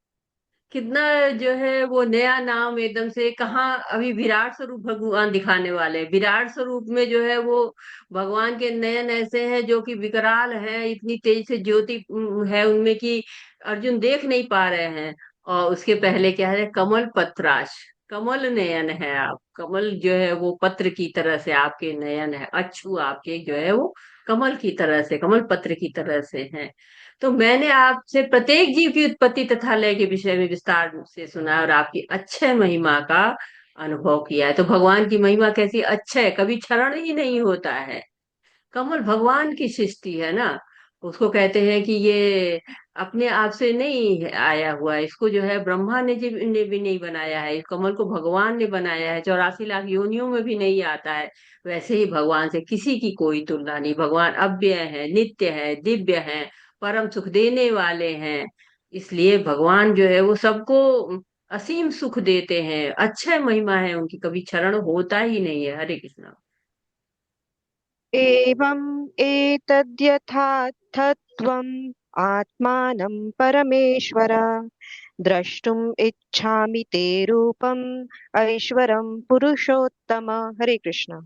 कितना जो है वो नया नाम एकदम से, कहाँ अभी विराट स्वरूप भगवान दिखाने वाले हैं। विराट स्वरूप में जो है वो भगवान के नयन ऐसे हैं जो कि विकराल हैं, इतनी तेज से ज्योति है उनमें कि अर्जुन देख नहीं पा रहे हैं। और उसके पहले क्या है, कमल पत्राश, कमल नयन है आप, कमल जो है वो पत्र की तरह से आपके नयन है, अच्छू आपके जो है वो कमल की तरह से, कमल पत्र की तरह से हैं। तो मैंने आपसे प्रत्येक जीव की उत्पत्ति तथा लय के विषय में विस्तार से सुना और आपकी अक्षय महिमा का अनुभव किया है। तो भगवान की महिमा कैसी अक्षय, कभी क्षरण ही नहीं होता है। कमल भगवान की सृष्टि है ना, उसको कहते हैं कि ये अपने आप से नहीं आया हुआ है, इसको जो है ब्रह्मा ने भी नहीं बनाया है, इस कमल को भगवान ने बनाया है, 84 लाख योनियों में भी नहीं आता है। वैसे ही भगवान से किसी की कोई तुलना नहीं। भगवान अव्यय है, नित्य है, दिव्य है, परम सुख देने वाले हैं। इसलिए भगवान जो है वो सबको असीम सुख देते हैं, अक्षय महिमा है उनकी, कभी क्षरण होता ही नहीं है। हरे कृष्णा। एवम् एतद्यथार्थत्वम् आत्मानं परमेश्वर द्रष्टुम् इच्छामि ते रूपम् ऐश्वरं पुरुषोत्तम। हरे कृष्ण।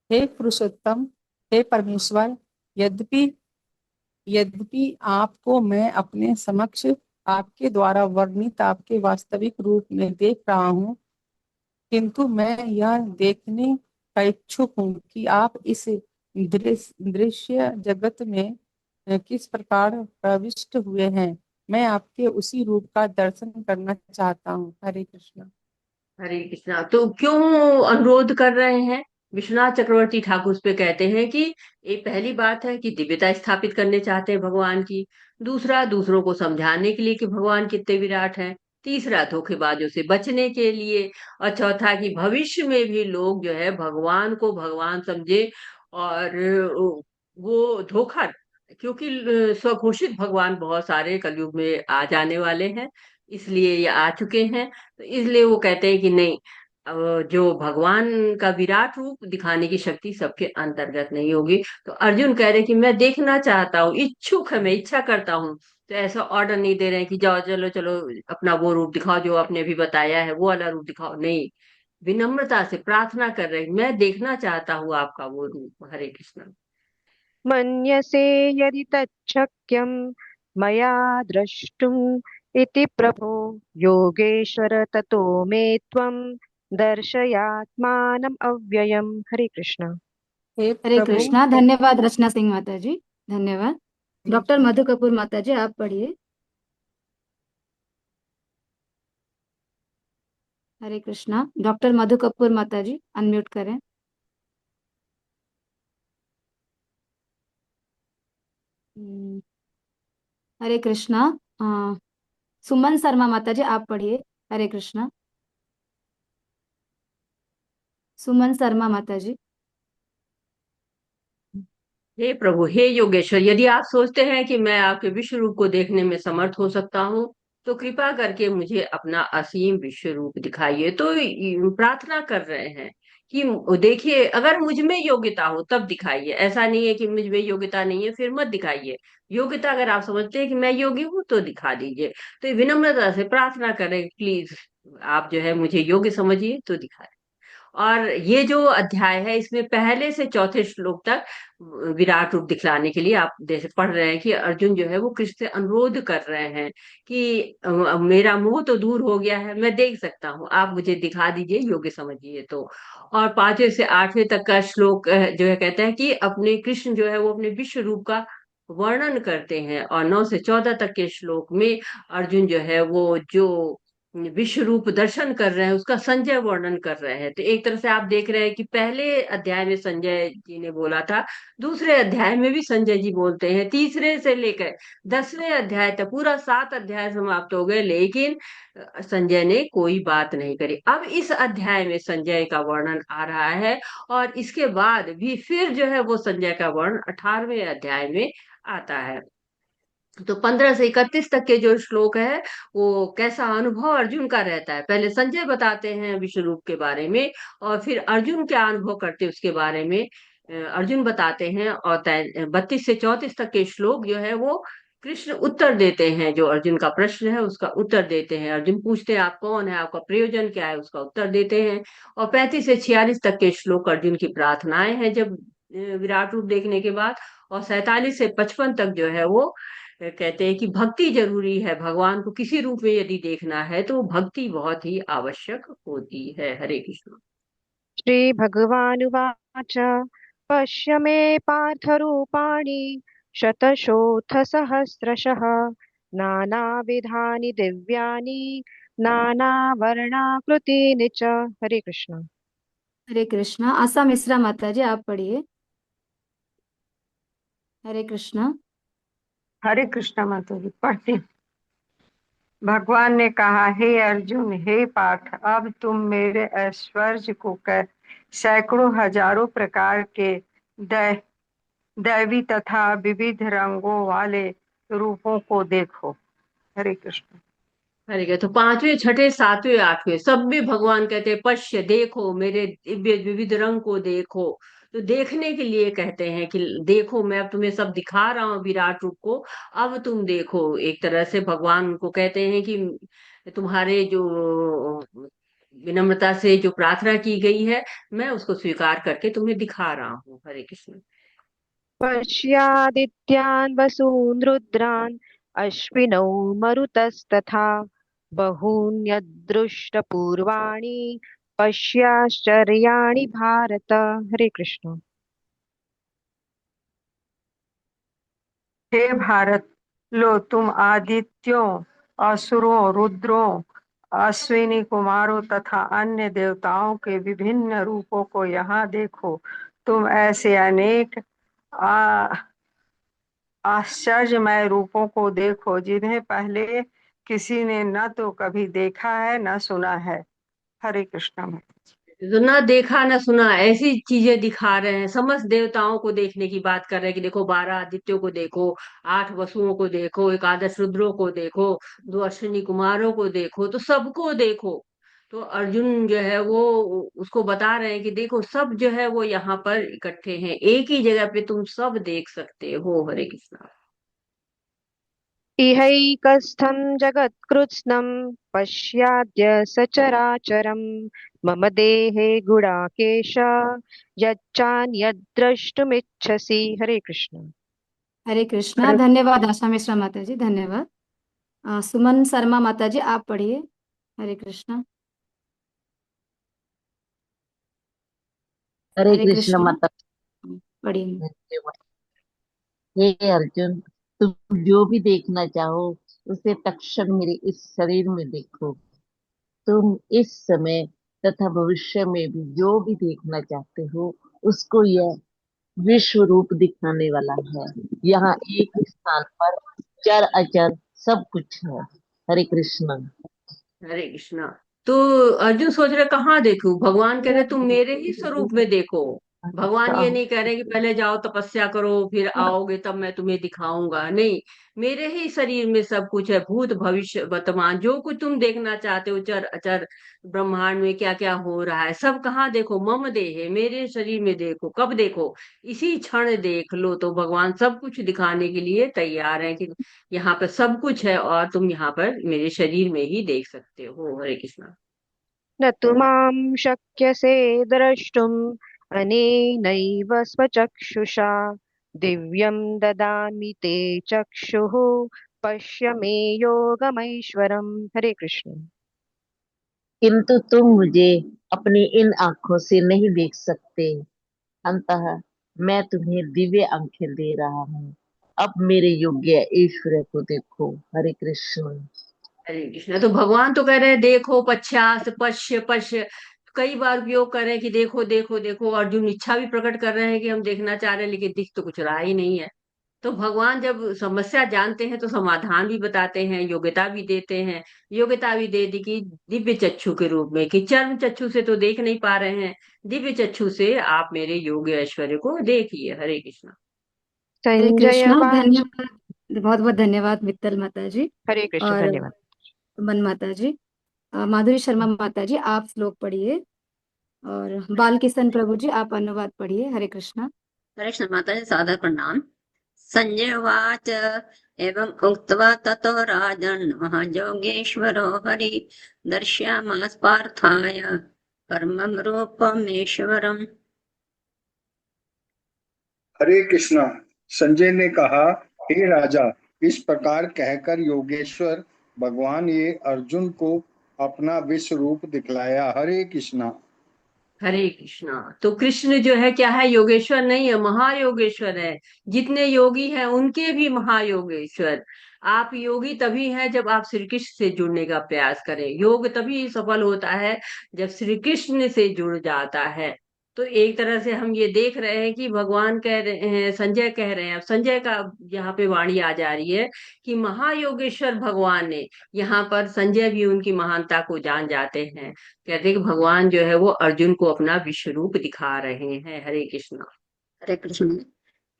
हे पुरुषोत्तम, हे परमेश्वर, यद्यपि यद्यपि आपको मैं अपने समक्ष आपके द्वारा वर्णित आपके वास्तविक रूप में देख रहा हूँ, किंतु मैं यह देखने का इच्छुक हूँ कि आप इस दृश्य जगत में किस प्रकार प्रविष्ट हुए हैं। मैं आपके उसी रूप का दर्शन करना चाहता हूँ। हरे कृष्ण। हरे कृष्णा। तो क्यों अनुरोध कर रहे हैं? विश्वनाथ चक्रवर्ती ठाकुर उस पे कहते हैं कि ये पहली बात है कि दिव्यता स्थापित करने चाहते हैं भगवान की। दूसरा, दूसरों को समझाने के लिए कि भगवान कितने विराट हैं। तीसरा, धोखेबाजों से बचने के लिए। और चौथा, कि भविष्य में भी लोग जो है भगवान को भगवान समझे और वो धोखा, क्योंकि स्वघोषित भगवान बहुत सारे कलयुग में आ जाने वाले हैं, इसलिए ये आ चुके हैं। तो इसलिए वो कहते हैं कि नहीं, जो भगवान का विराट रूप दिखाने की शक्ति सबके अंतर्गत नहीं होगी। तो अर्जुन कह रहे कि मैं देखना चाहता हूँ, इच्छुक है, मैं इच्छा करता हूँ। तो ऐसा ऑर्डर नहीं दे रहे हैं कि जाओ चलो चलो अपना वो रूप दिखाओ जो आपने अभी बताया है, वो वाला रूप दिखाओ, नहीं। विनम्रता से प्रार्थना कर रहे हैं, मैं देखना चाहता हूँ आपका वो रूप। हरे कृष्ण। मन्यसे यदि तच्छक्यं मया द्रष्टुम् इति प्रभो योगेश्वर ततो मे त्वं दर्शयात्मानम् अव्ययम्। हरे कृष्ण। हे हरे प्रभु। कृष्णा। धन्यवाद रचना सिंह माता जी, धन्यवाद। डॉक्टर मधु कपूर माता जी आप पढ़िए। हरे कृष्णा। डॉक्टर मधु कपूर माता जी अनम्यूट करें। हम्म, हरे कृष्णा। अ, सुमन शर्मा माता जी आप पढ़िए। हरे कृष्णा। सुमन शर्मा माता जी। हे प्रभु, हे योगेश्वर, यदि आप सोचते हैं कि मैं आपके विश्व रूप को देखने में समर्थ हो सकता हूँ, तो कृपा करके मुझे अपना असीम विश्व रूप दिखाइए। तो प्रार्थना कर रहे हैं कि देखिए, अगर मुझ में योग्यता हो तब दिखाइए। ऐसा नहीं है कि मुझ में योग्यता नहीं है फिर मत दिखाइए। योग्यता अगर आप समझते हैं कि मैं योग्य हूँ तो दिखा दीजिए। तो ये विनम्रता से प्रार्थना करें, प्लीज आप जो है मुझे योग्य समझिए तो दिखाएं। और ये जो अध्याय है इसमें पहले से चौथे श्लोक तक विराट रूप दिखलाने के लिए आप जैसे पढ़ रहे हैं कि अर्जुन जो है वो कृष्ण से अनुरोध कर रहे हैं कि मेरा मोह तो दूर हो गया है, मैं देख सकता हूँ, आप मुझे दिखा दीजिए, योग्य समझिए तो। और 5वें से 8वें तक का श्लोक जो है कहता है कि अपने कृष्ण जो है वो अपने विश्व रूप का वर्णन करते हैं। और 9 से 14 तक के श्लोक में अर्जुन जो है वो जो विश्व रूप दर्शन कर रहे हैं उसका संजय वर्णन कर रहे हैं। तो एक तरह से आप देख रहे हैं कि पहले अध्याय में संजय जी ने बोला था, दूसरे अध्याय में भी संजय जी बोलते हैं, तीसरे से लेकर 10वें अध्याय तक पूरा 7 अध्याय समाप्त हो गए, लेकिन संजय ने कोई बात नहीं करी। अब इस अध्याय में संजय का वर्णन आ रहा है, और इसके बाद भी फिर जो है वो संजय का वर्णन 18वें अध्याय में आता है। तो 15 से 31 तक के जो श्लोक है वो कैसा अनुभव अर्जुन का रहता है, पहले संजय बताते हैं विश्व रूप के बारे में, और फिर अर्जुन क्या अनुभव करते हैं उसके बारे में अर्जुन बताते हैं। और 32 से 34 तक के श्लोक जो है वो कृष्ण उत्तर देते हैं, जो अर्जुन का प्रश्न है उसका उत्तर देते हैं। अर्जुन पूछते हैं आप कौन है, आपका प्रयोजन क्या है, उसका उत्तर देते हैं। और 35 से 46 तक के श्लोक अर्जुन की प्रार्थनाएं हैं जब विराट रूप देखने के बाद। और 47 से 55 तक जो है वो कहते हैं कि भक्ति जरूरी है, भगवान को किसी रूप में यदि देखना है तो भक्ति बहुत ही आवश्यक होती है। हरे कृष्ण। श्रीभगवानुवाच पश्य मे पार्थरूपाणि शतशोऽथ सहस्रशः नानाविधानि दिव्यानि नानावर्णाकृतीनि च। हरे कृष्ण। हरे कृष्णा। आशा मिश्रा माता जी आप पढ़िए। हरे कृष्णा। हरे कृष्णा माता जी पढ़ती हूँ। भगवान ने कहा, हे अर्जुन, हे पार्थ, अब तुम मेरे ऐश्वर्य को कर सैकड़ों हजारों प्रकार के दै, दैवी तथा विविध रंगों वाले रूपों को देखो। हरे कृष्ण। हरे कृष्ण। तो 5वें 6ठे 7वें 8वें सब में भगवान कहते हैं पश्य, देखो मेरे दिव्य विविध रंग को देखो। तो देखने के लिए कहते हैं कि देखो मैं अब तुम्हें सब दिखा रहा हूँ विराट रूप को, अब तुम देखो। एक तरह से भगवान उनको कहते हैं कि तुम्हारे जो विनम्रता से जो प्रार्थना की गई है मैं उसको स्वीकार करके तुम्हें दिखा रहा हूँ। हरे कृष्ण। पश्यादित्यान् वसून् रुद्रान् अश्विनौ मरुतस्तथा बहून्यदृष्टपूर्वाणि पश्याश्चर्याणि भारत। हरे कृष्ण। हे भारत, लो तुम आदित्यों, असुरों, रुद्रों, अश्विनी कुमारों तथा अन्य देवताओं के विभिन्न रूपों को यहाँ देखो। तुम ऐसे अनेक आ, आश्चर्यमय रूपों को देखो जिन्हें पहले किसी ने न तो कभी देखा है न सुना है। हरे कृष्ण। तो ना देखा ना सुना ऐसी चीजें दिखा रहे हैं। समस्त देवताओं को देखने की बात कर रहे हैं कि देखो 12 आदित्यों को देखो, 8 वसुओं को देखो, 11 रुद्रों को देखो, 2 अश्विनी कुमारों को देखो, तो सबको देखो। तो अर्जुन जो है वो उसको बता रहे हैं कि देखो सब जो है वो यहाँ पर इकट्ठे हैं, एक ही जगह पे तुम सब देख सकते हो। हरे कृष्णा। इहैकस्थं जगत्कृत्स्नं पश्याद्य सचराचरं मम देहे गुडाकेश यच्चान्यद्द्रष्टुमिच्छसि। हरे कृष्ण। हरे कृष्णा। हरे धन्यवाद आशा मिश्रा माता जी, धन्यवाद। सुमन शर्मा माता जी आप पढ़िए। हरे कृष्णा। हरे हरे कृष्ण कृष्णा। माता। पढ़िए। हे अर्जुन, तुम जो भी देखना चाहो उसे तत्क्षण मेरे इस शरीर में देखो। तुम इस समय तथा भविष्य में भी जो भी देखना चाहते हो उसको यह विश्व रूप दिखाने वाला है। यहाँ एक स्थान पर चर अचर सब कुछ है। हरे कृष्ण। हरे कृष्णा। तो अर्जुन सोच रहे कहाँ देखूं, भगवान कह रहे तुम मेरे ही स्वरूप में देखो। भगवान ये नहीं कह रहे कि पहले जाओ तपस्या करो फिर आओगे तब मैं तुम्हें दिखाऊंगा, नहीं। मेरे ही शरीर में सब कुछ है, भूत भविष्य वर्तमान जो कुछ तुम देखना चाहते हो, चर अचर ब्रह्मांड में क्या क्या हो रहा है सब कहाँ देखो, मम देह है, मेरे शरीर में देखो। कब देखो, इसी क्षण देख लो। तो भगवान सब कुछ दिखाने के लिए तैयार है कि यहाँ पर सब कुछ है और तुम यहाँ पर मेरे शरीर में ही देख सकते हो। हरे कृष्णा। न तु मां शक्यसे द्रष्टुम् अनेनैव स्वचक्षुषा दिव्यं ददामि ते चक्षुः पश्य मे योगमैश्वरम्। हरे कृष्ण। किंतु तुम मुझे अपनी इन आंखों से नहीं देख सकते। अतः मैं तुम्हें दिव्य आंखें दे रहा हूँ। अब मेरे योग्य ईश्वर को देखो। हरे कृष्ण। हरे कृष्णा। तो भगवान तो कह रहे हैं देखो, पश्चास पश्य पश्य कई बार उपयोग कर रहे हैं कि देखो देखो देखो। अर्जुन इच्छा भी प्रकट कर रहे हैं कि हम देखना चाह रहे हैं लेकिन दिख तो कुछ रहा ही नहीं है। तो भगवान जब समस्या जानते हैं तो समाधान भी बताते हैं, योग्यता भी देते हैं। योग्यता भी दे दी कि दिव्य चक्षु के रूप में, कि चर्म चक्षु से तो देख नहीं पा रहे हैं, दिव्य चक्षु से आप मेरे योग्य ऐश्वर्य को देखिए। हरे कृष्णा। हरे संजय कृष्णा। उवाच। धन्यवाद, बहुत बहुत धन्यवाद मित्तल माता जी हरे कृष्ण, और धन्यवाद। मन माता जी। माधुरी शर्मा माता जी आप श्लोक पढ़िए और बाल किशन प्रभु जी आप अनुवाद पढ़िए। हरे कृष्णा। हरे कृष्ण माता जी, सादर प्रणाम। संजय उवाच एवम् उक्त्वा ततो राजन् महायोगेश्वरो हरि दर्शयामास पार्थाय परमं रूपमेश्वरम्। हरे कृष्णा। संजय ने कहा, हे राजा, इस प्रकार कहकर योगेश्वर भगवान ये अर्जुन को अपना विश्व रूप दिखलाया। हरे कृष्णा। हरे कृष्णा। तो कृष्ण जो है क्या है, योगेश्वर नहीं है, महायोगेश्वर है। जितने योगी हैं उनके भी महायोगेश्वर। आप योगी तभी हैं जब आप श्री कृष्ण से जुड़ने का प्रयास करें। योग तभी सफल होता है जब श्री कृष्ण से जुड़ जाता है। तो एक तरह से हम ये देख रहे हैं कि भगवान कह रहे हैं, संजय कह रहे हैं, अब संजय का यहाँ पे वाणी आ जा रही है कि महायोगेश्वर भगवान ने, यहाँ पर संजय भी उनकी महानता को जान जाते हैं। कहते हैं कि भगवान जो है वो अर्जुन को अपना विश्व रूप दिखा रहे हैं। हरे कृष्णा। हरे कृष्ण।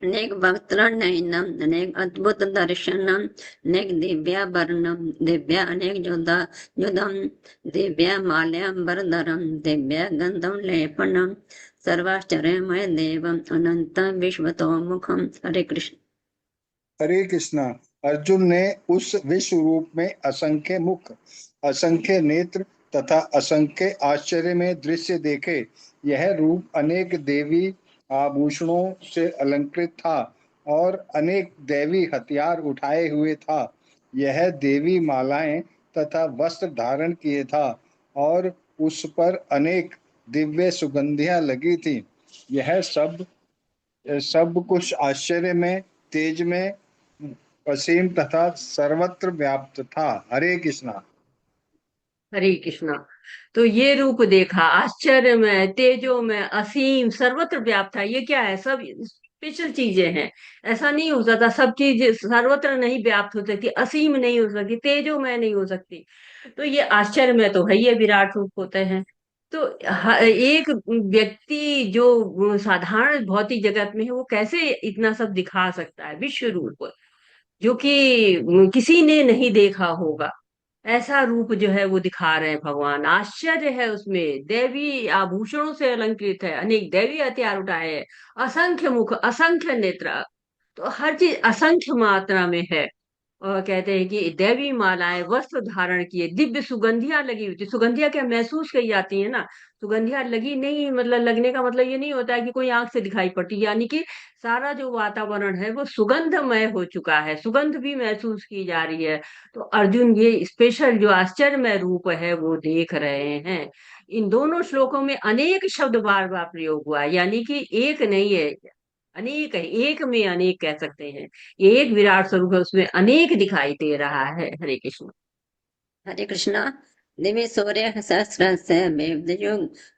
अनेक वक्त्रनयनम् अनेक अद्भुत दर्शनम् अनेक दिव्याभरणम् दिव्या अनेक युधम् दिव्या माल्याम्बरधरम् दिव्या गन्धं लेपनम् सर्वाश्चर्यमय देवम् अनन्तं विश्वतोमुखम्। हरे कृष्ण। हरे कृष्णा। अर्जुन ने उस विश्व रूप में असंख्य मुख, असंख्य नेत्र तथा असंख्य आश्चर्य में दृश्य देखे। यह रूप अनेक देवी आभूषणों से अलंकृत था और अनेक दैवी हथियार उठाए हुए था। यह देवी मालाएं तथा वस्त्र धारण किए था और उस पर अनेक दिव्य सुगंधियां लगी थी। यह सब कुछ आश्चर्य में, तेज में, असीम तथा सर्वत्र व्याप्त था। हरे कृष्णा। हरे कृष्णा। तो ये रूप देखा, आश्चर्य में, तेजो में, असीम, सर्वत्र व्याप्त था। ये क्या है, सब स्पेशल चीजें हैं। ऐसा नहीं हो सकता, सब चीज सर्वत्र नहीं व्याप्त हो सकती, असीम नहीं हो सकती, तेजो में नहीं हो सकती। तो ये आश्चर्य में तो है, ये विराट रूप होते हैं। तो एक व्यक्ति जो साधारण भौतिक जगत में है वो कैसे इतना सब दिखा सकता है, विश्व रूप जो कि किसी ने नहीं देखा होगा। ऐसा रूप जो है वो दिखा रहे हैं भगवान। आश्चर्य है उसमें, दैवी आभूषणों से अलंकृत है, अनेक दैवी हथियार उठाए हैं, असंख्य मुख, असंख्य नेत्र। तो हर चीज असंख्य मात्रा में है। और कहते हैं कि दैवी मालाएं वस्त्र धारण किए, दिव्य सुगंधियां लगी हुई थी। सुगंधियां क्या महसूस की जाती है ना, सुगंधियां लगी नहीं, मतलब लगने का मतलब ये नहीं होता है कि कोई आंख से दिखाई पड़ती, यानी कि सारा जो वातावरण है वो सुगंधमय हो चुका है, सुगंध भी महसूस की जा रही है। तो अर्जुन ये स्पेशल जो आश्चर्यमय रूप है वो देख रहे हैं। इन दोनों श्लोकों में अनेक शब्द बार बार प्रयोग हुआ है, यानी कि एक नहीं है, अनेक है, एक में अनेक कह सकते हैं। ये एक विराट स्वरूप है, उसमें अनेक दिखाई दे रहा है। हरे कृष्ण। हरे कृष्णा। दिव्य सूर्य सहस्रस्य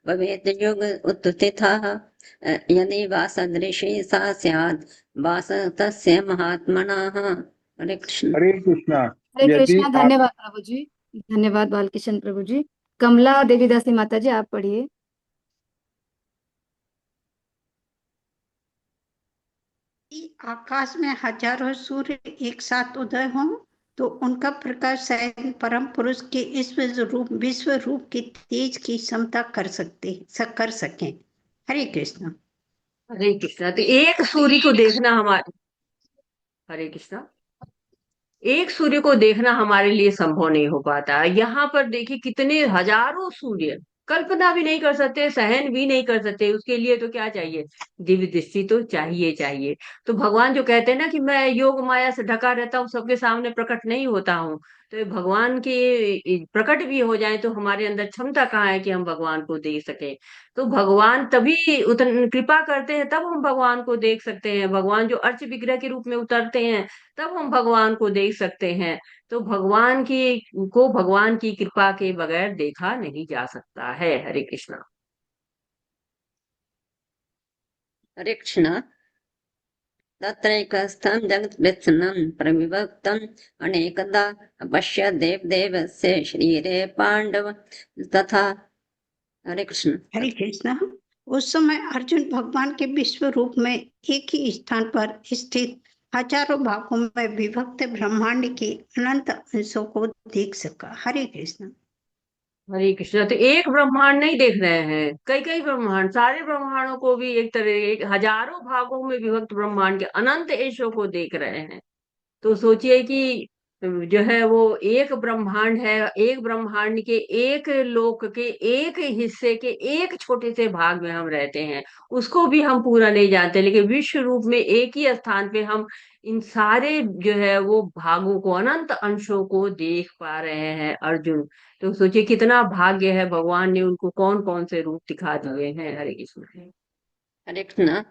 भवेद्युग उत्थितः यदि वा सदृशी सा स्यात् वास तस्य महात्मनः। हरे कृष्ण। हरे कृष्णा। हरे यदि कृष्णा। आप धन्यवाद प्रभु जी। धन्यवाद बालकिशन प्रभु जी। कमला देवीदासी माता जी आप पढ़िए। कि आकाश में हजारों सूर्य एक साथ उदय हों तो उनका प्रकाश शायद परम पुरुष के इस विश्व रूप के तेज की क्षमता कर सकें। हरे कृष्ण। हरे कृष्णा। तो एक सूर्य को देखना हमारे हरे कृष्णा। एक सूर्य को देखना हमारे लिए संभव नहीं हो पाता। यहाँ पर देखिए कितने हजारों सूर्य, कल्पना भी नहीं कर सकते, सहन भी नहीं कर सकते। उसके लिए तो क्या चाहिए? दिव्य दृष्टि तो चाहिए चाहिए। तो भगवान जो कहते हैं ना कि मैं योग माया से ढका रहता हूँ, सबके सामने प्रकट नहीं होता हूँ, तो ये भगवान के प्रकट भी हो जाए तो हमारे अंदर क्षमता कहाँ है कि हम भगवान को देख सके? तो भगवान तभी कृपा करते हैं, तब हम भगवान को देख सकते हैं। भगवान जो अर्च विग्रह के रूप में उतरते हैं, तब हम भगवान को देख सकते हैं। तो भगवान की कृपा के बगैर देखा नहीं जा सकता है। हरे कृष्णा। हरे कृष्ण। तत्रैकस्थं जगद्व्यसनं प्रविभक्तम् अनेकदा पश्य देवदेवस्य शरीरे पांडव तथा। हरे कृष्ण। हरे कृष्ण। उस समय अर्जुन भगवान के विश्व रूप में एक ही स्थान पर स्थित हजारों भागों में विभक्त ब्रह्मांड के अनंत अंशों को देख सका। हरे कृष्ण। हरे कृष्णा। तो एक ब्रह्मांड नहीं देख रहे हैं, कई कई ब्रह्मांड, सारे ब्रह्मांडों को भी एक तरह, एक हजारों भागों में विभक्त ब्रह्मांड के अनंत एशों को देख रहे हैं। तो सोचिए कि जो है वो एक ब्रह्मांड है, एक ब्रह्मांड के एक लोक के एक हिस्से के एक छोटे से भाग में हम रहते हैं, उसको भी हम पूरा नहीं जानते, लेकिन विश्व रूप में एक ही स्थान पे हम इन सारे जो है वो भागों को, अनंत अंशों को देख पा रहे हैं अर्जुन। तो सोचिए कितना भाग्य है, भगवान ने उनको कौन कौन से रूप दिखा दिए हैं। हरे कृष्ण। हरे कृष्ण।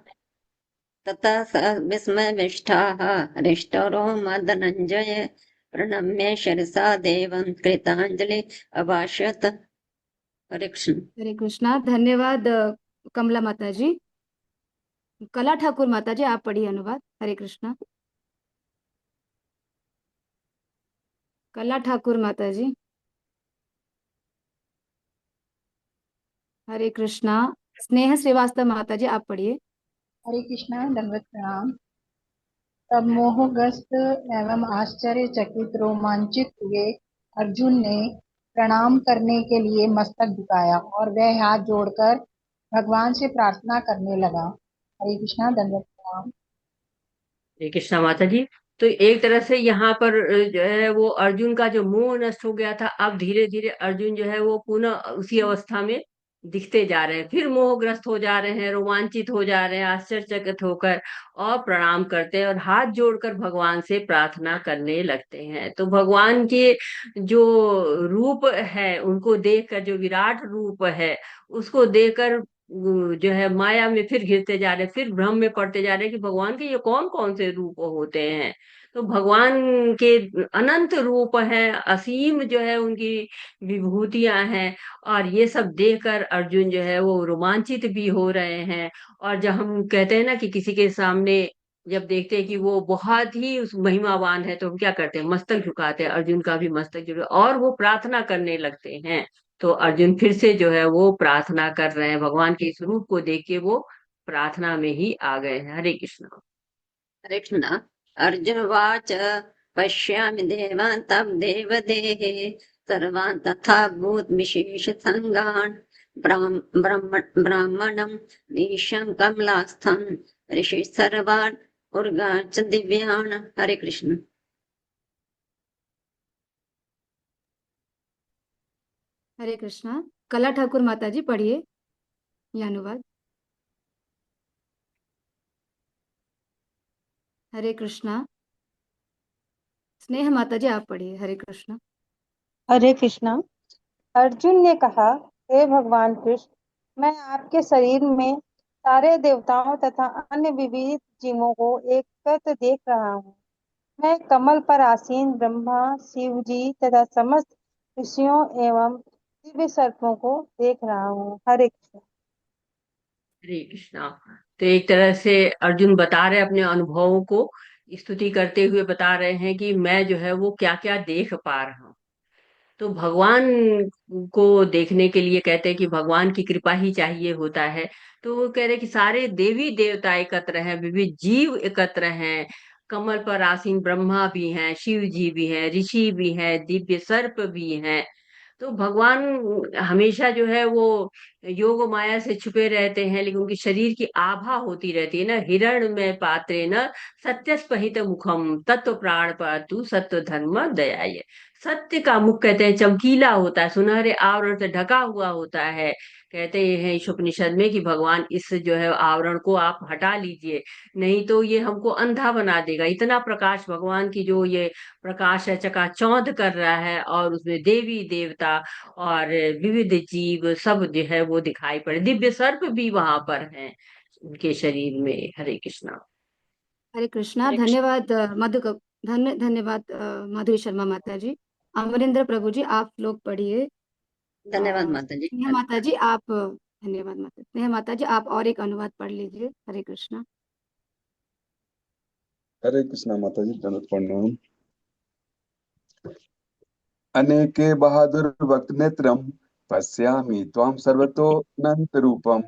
तथा स विस्मयविष्टाः हरिष्ठरो मदनञ्जय प्रणम्य शिरसा देवं कृताञ्जलि अभाषत। हरे कृष्ण। हरे कृष्णा। धन्यवाद कमला माता जी। कला ठाकुर माता जी आप पढ़िए अनुवाद। हरे कृष्णा। कला ठाकुर माता जी। हरे कृष्णा। स्नेह श्रीवास्तव माता जी आप पढ़िए। हरे कृष्णा। दंडवत प्रणाम। तब मोहग्रस्त एवं आश्चर्यचकित रोमांचित हुए अर्जुन ने प्रणाम करने के लिए मस्तक झुकाया और वह हाथ जोड़कर भगवान से प्रार्थना करने लगा। हरे कृष्णा। दंडवत प्रणाम। हरे कृष्णा माता जी। तो एक तरह से यहाँ पर जो है वो अर्जुन का जो मोह नष्ट हो गया था, अब धीरे धीरे अर्जुन जो है वो पुनः उसी अवस्था में दिखते जा रहे हैं, फिर मोहग्रस्त हो जा रहे हैं, रोमांचित हो जा रहे हैं, आश्चर्यचकित होकर और प्रणाम करते हैं और हाथ जोड़कर भगवान से प्रार्थना करने लगते हैं। तो भगवान के जो रूप है उनको देखकर, जो विराट रूप है उसको देखकर जो है माया में फिर घिरते जा रहे हैं, फिर भ्रम में पड़ते जा रहे हैं कि भगवान के ये कौन कौन से रूप होते हैं। तो भगवान के अनंत रूप हैं, असीम जो है उनकी विभूतियां हैं, और ये सब देखकर अर्जुन जो है वो रोमांचित भी हो रहे हैं। और जब हम कहते हैं ना कि किसी के सामने जब देखते हैं कि वो बहुत ही उस महिमावान है, तो हम क्या करते हैं? मस्तक झुकाते हैं। अर्जुन का भी मस्तक झुका और वो प्रार्थना करने लगते हैं। तो अर्जुन फिर से जो है वो प्रार्थना कर रहे हैं, भगवान के इस रूप को देख के वो प्रार्थना में ही आ गए हैं। हरे कृष्ण। हरे कृष्ण। अर्जुन वाच पश्यामि देवान् तव देवदेहे सर्वान् तथा भूत विशेष संगान् ब्राह्मणं नीशं कमलास्थं ऋषि सर्वान् उर्गान् च दिव्यान्। हरे कृष्ण। हरे कृष्णा। कला ठाकुर माता जी पढ़िए ये अनुवाद। हरे कृष्णा। स्नेह माता जी आप पढ़िए। हरे कृष्णा। हरे कृष्णा। अर्जुन ने कहा, हे भगवान कृष्ण, मैं आपके शरीर में सारे देवताओं तथा अन्य विविध जीवों को एकत्र देख रहा हूँ। मैं कमल पर आसीन ब्रह्मा, शिव जी तथा समस्त ऋषियों एवं दिव्य सर्पों को देख रहा हूँ। हरे कृष्ण। हरे कृष्णा। तो एक तरह से अर्जुन बता रहे अपने अनुभवों को, स्तुति करते हुए बता रहे हैं कि मैं जो है वो क्या क्या देख पा रहा हूँ। तो भगवान को देखने के लिए कहते हैं कि भगवान की कृपा ही चाहिए होता है। तो वो कह रहे कि सारे देवी देवता एकत्र हैं, विविध जीव एकत्र हैं, कमल पर आसीन ब्रह्मा भी हैं, शिव जी भी हैं, ऋषि भी हैं, दिव्य सर्प भी हैं। तो भगवान हमेशा जो है वो योग माया से छुपे रहते हैं, लेकिन उनकी शरीर की आभा होती रहती है ना। हिरण में पात्रे न सत्यस्पहित मुखम तत्व प्राण पातु सत्व धर्म दयाये। सत्य का मुख कहते हैं चमकीला होता है, सुनहरे आवरण से ढका हुआ होता है। कहते हैं इस उपनिषद में कि भगवान इस जो है आवरण को आप हटा लीजिए, नहीं तो ये हमको अंधा बना देगा। इतना प्रकाश भगवान की जो ये प्रकाश है चकाचौंध कर रहा है, और उसमें देवी देवता और विविध जीव सब जो है वो दिखाई पड़े, दिव्य सर्प भी वहां पर हैं उनके शरीर में। हरे कृष्णा। हरे कृष्णा। धन्यवाद धन्यवाद माधुरी शर्मा माता जी। अमरिंदर प्रभु जी, आप लोग पढ़िए। धन्यवाद माता जी। स्नेहा माता जी आप, धन्यवाद माता स्नेहा माता जी, आप और एक अनुवाद पढ़ लीजिए। हरे कृष्णा। हरे कृष्णा माता जी, दंडवत प्रणाम। अनेके बहादुर वक्त नेत्रम पश्यामि त्वां सर्वतोऽनंत रूपम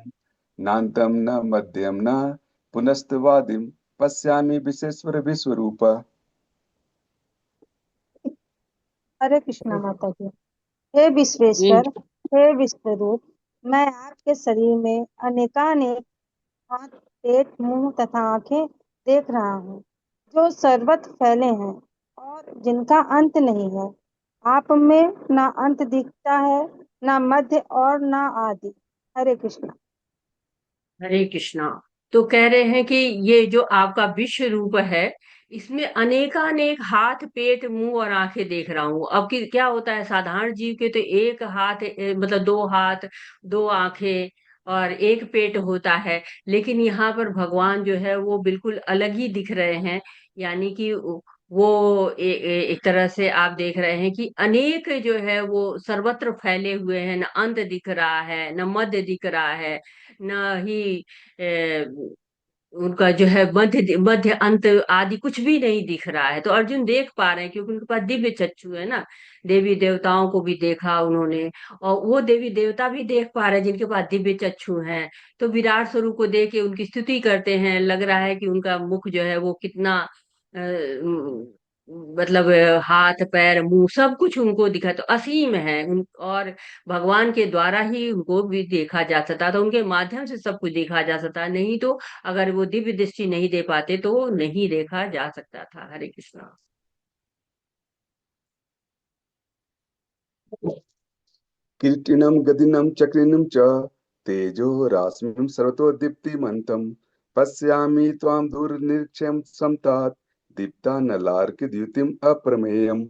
नान्तं न मध्यम न पुनस्तवादिम पश्यामि विश्वेश्वर विश्वरूप। हरे कृष्णा माता जी। हे विश्वेश्वर, हे विश्वरूप, मैं आपके शरीर में अनेकानेक हाथ, पेट, मुंह तथा आंखें देख रहा हूँ, जो सर्वत्र फैले हैं और जिनका अंत नहीं है। आप में ना अंत दिखता है, ना मध्य और ना आदि। हरे कृष्णा। हरे कृष्णा। तो कह रहे हैं कि ये जो आपका विश्व रूप है, इसमें अनेकानेक हाथ, पेट, मुंह और आंखें देख रहा हूँ। अब की क्या होता है, साधारण जीव के तो एक हाथ मतलब दो हाथ, दो आंखें और एक पेट होता है, लेकिन यहाँ पर भगवान जो है वो बिल्कुल अलग ही दिख रहे हैं। यानी कि वो एक तरह से आप देख रहे हैं कि अनेक जो है वो सर्वत्र फैले हुए हैं, न अंत दिख रहा है, न मध्य दिख रहा है, न ही उनका जो है मध्य मध्य अंत आदि कुछ भी नहीं दिख रहा है। तो अर्जुन देख पा रहे हैं क्योंकि उनके पास दिव्य चक्षु है ना। देवी देवताओं को भी देखा उन्होंने, और वो देवी देवता भी देख पा रहे हैं जिनके पास दिव्य चक्षु हैं। तो विराट स्वरूप को देख के उनकी स्तुति करते हैं। लग रहा है कि उनका मुख जो है वो कितना मतलब हाथ पैर मुंह सब कुछ उनको दिखा, तो असीम है और भगवान के द्वारा ही उनको भी देखा जा सकता था, उनके माध्यम से सब कुछ देखा जा सकता, नहीं तो अगर वो दिव्य दृष्टि नहीं दे पाते तो वो नहीं देखा जा सकता था। हरे कृष्णा। कीर्तिनं गदिनं चक्रिणं च तेजो राश्मिं सर्वतो दीप्तिमन्तं पश्यामि त्वां दूरनिरीक्ष्यं समतात् दीप्तानलार्कद्युतिम् अप्रमेयम्।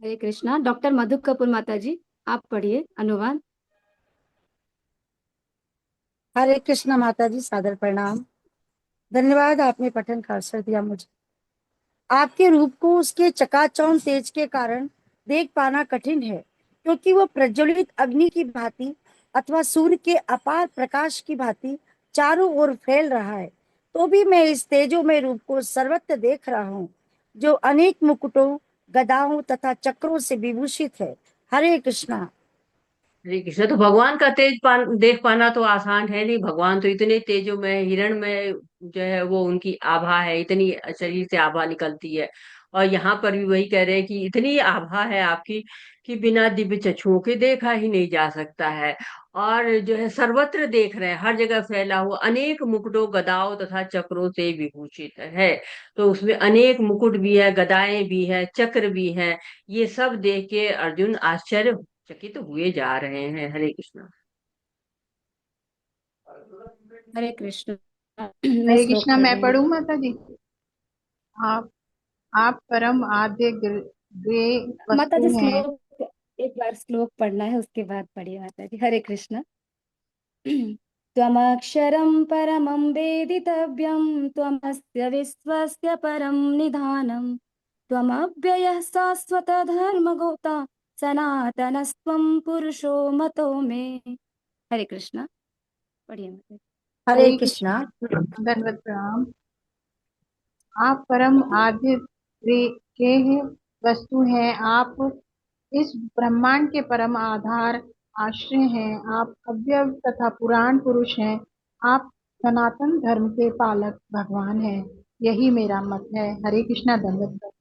हरे कृष्णा। डॉक्टर मधु कपूर माता जी, आप पढ़िए अनुवाद। हरे कृष्ण माता जी, सादर प्रणाम। धन्यवाद, आपने पठन का अवसर दिया मुझे। आपके रूप को उसके चकाचौंध तेज के कारण देख पाना कठिन है, क्योंकि वो प्रज्वलित अग्नि की भांति अथवा सूर्य के अपार प्रकाश की भांति चारों ओर फैल रहा है। तो भी मैं इस तेजोमय रूप को सर्वत्र देख रहा हूँ, जो अनेक मुकुटों, गदाओं तथा चक्रों से विभूषित है। हरे कृष्णा। हरे कृष्ण। तो भगवान का देख पाना तो आसान है नहीं, भगवान तो इतने तेजो में हिरण में जो है वो उनकी आभा है, इतनी शरीर से आभा निकलती है। और यहाँ पर भी वही कह रहे हैं कि इतनी आभा है आपकी कि बिना दिव्य चक्षुओं के देखा ही नहीं जा सकता है। और जो है सर्वत्र देख रहे हैं, हर जगह फैला हुआ, अनेक मुकुटों, गदाओं तथा चक्रों से विभूषित है। तो उसमें अनेक मुकुट भी है, गदाएं भी है, चक्र भी है। ये सब देख के अर्जुन आश्चर्य चकित हुए जा रहे हैं। हरे कृष्णा। हरे कृष्ण। मैं हरे श्लोक कृष्णा, पढ़ मैं रही हूँ। पढ़ूं माता जी। आप आप परम आद्य गे माता जी वस्तु हैं। श्लोक, एक बार श्लोक पढ़ना है, उसके बाद पढ़िए माता जी। हरे कृष्ण। त्वमक्षरं परमं वेदितव्यं, त्वमस्य विश्वस्य परं निधानं, त्वमव्ययः शाश्वतधर्मगोप्ता, सनातनस्त्वं पुरुषो मतो मे। हरे कृष्णा। पढ़िए माता हरे हरे कृष्णा। कृष्ण दंडवत प्रणाम। आप परम आदि के वस्तु हैं। आप इस ब्रह्मांड के परम आधार आश्रय हैं। आप अव्यय तथा पुराण पुरुष हैं। आप सनातन धर्म के पालक भगवान हैं। यही मेरा मत है। हरे कृष्णा दंडवत प्रणाम।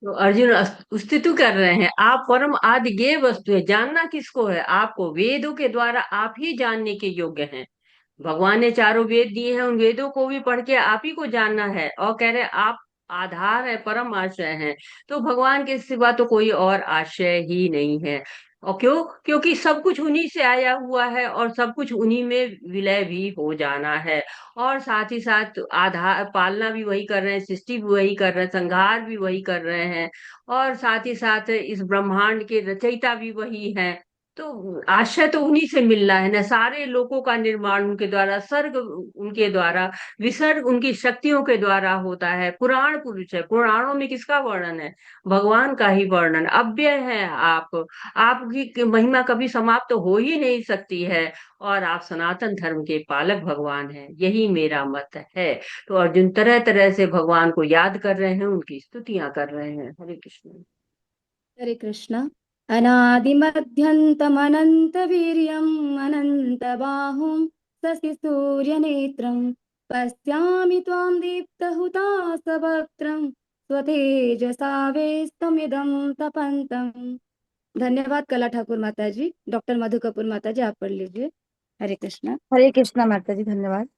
तो अर्जुन स्तुति कर रहे हैं, आप परम आदि गेय वस्तु है। जानना किसको है? आपको। वेदों के द्वारा आप ही जानने के योग्य हैं। भगवान ने चारों वेद दिए हैं, उन वेदों को भी पढ़ के आप ही को जानना है। और कह रहे हैं आप आधार है, परम आश्रय है। तो भगवान के सिवा तो कोई और आश्रय ही नहीं है। और क्यों? क्योंकि सब कुछ उन्हीं से आया हुआ है और सब कुछ उन्हीं में विलय भी हो जाना है। और साथ ही साथ आधार पालना भी वही कर रहे हैं, सृष्टि भी वही कर रहे हैं, संहार भी वही कर रहे हैं। और साथ ही साथ इस ब्रह्मांड के रचयिता भी वही है। तो आश्रय तो उन्हीं से मिलना है ना। सारे लोकों का निर्माण उनके द्वारा, सर्ग उनके द्वारा, विसर्ग उनकी शक्तियों के द्वारा होता है। पुराण पुरुष है। पुराणों में किसका वर्णन है? भगवान का ही वर्णन। अव्यय है आप। आपकी महिमा कभी समाप्त हो ही नहीं सकती है। और आप सनातन धर्म के पालक भगवान हैं। यही मेरा मत है। तो अर्जुन तरह तरह से भगवान को याद कर रहे हैं, उनकी स्तुतियां कर रहे हैं। हरे कृष्ण। हरे कृष्णा। अनादिमध्यन्तमनन्तवीर्यम् अनन्तबाहुं शशिसूर्यनेत्रं पश्यामि त्वां दीप्तहुताशवक्त्रं स्वतेजसा वेष्टमिदं तपन्तम्। धन्यवाद कला ठाकुर माता जी। डॉक्टर मधु कपूर माता जी, आप पढ़ लीजिए। हरे कृष्णा। हरे कृष्णा माता जी, धन्यवाद।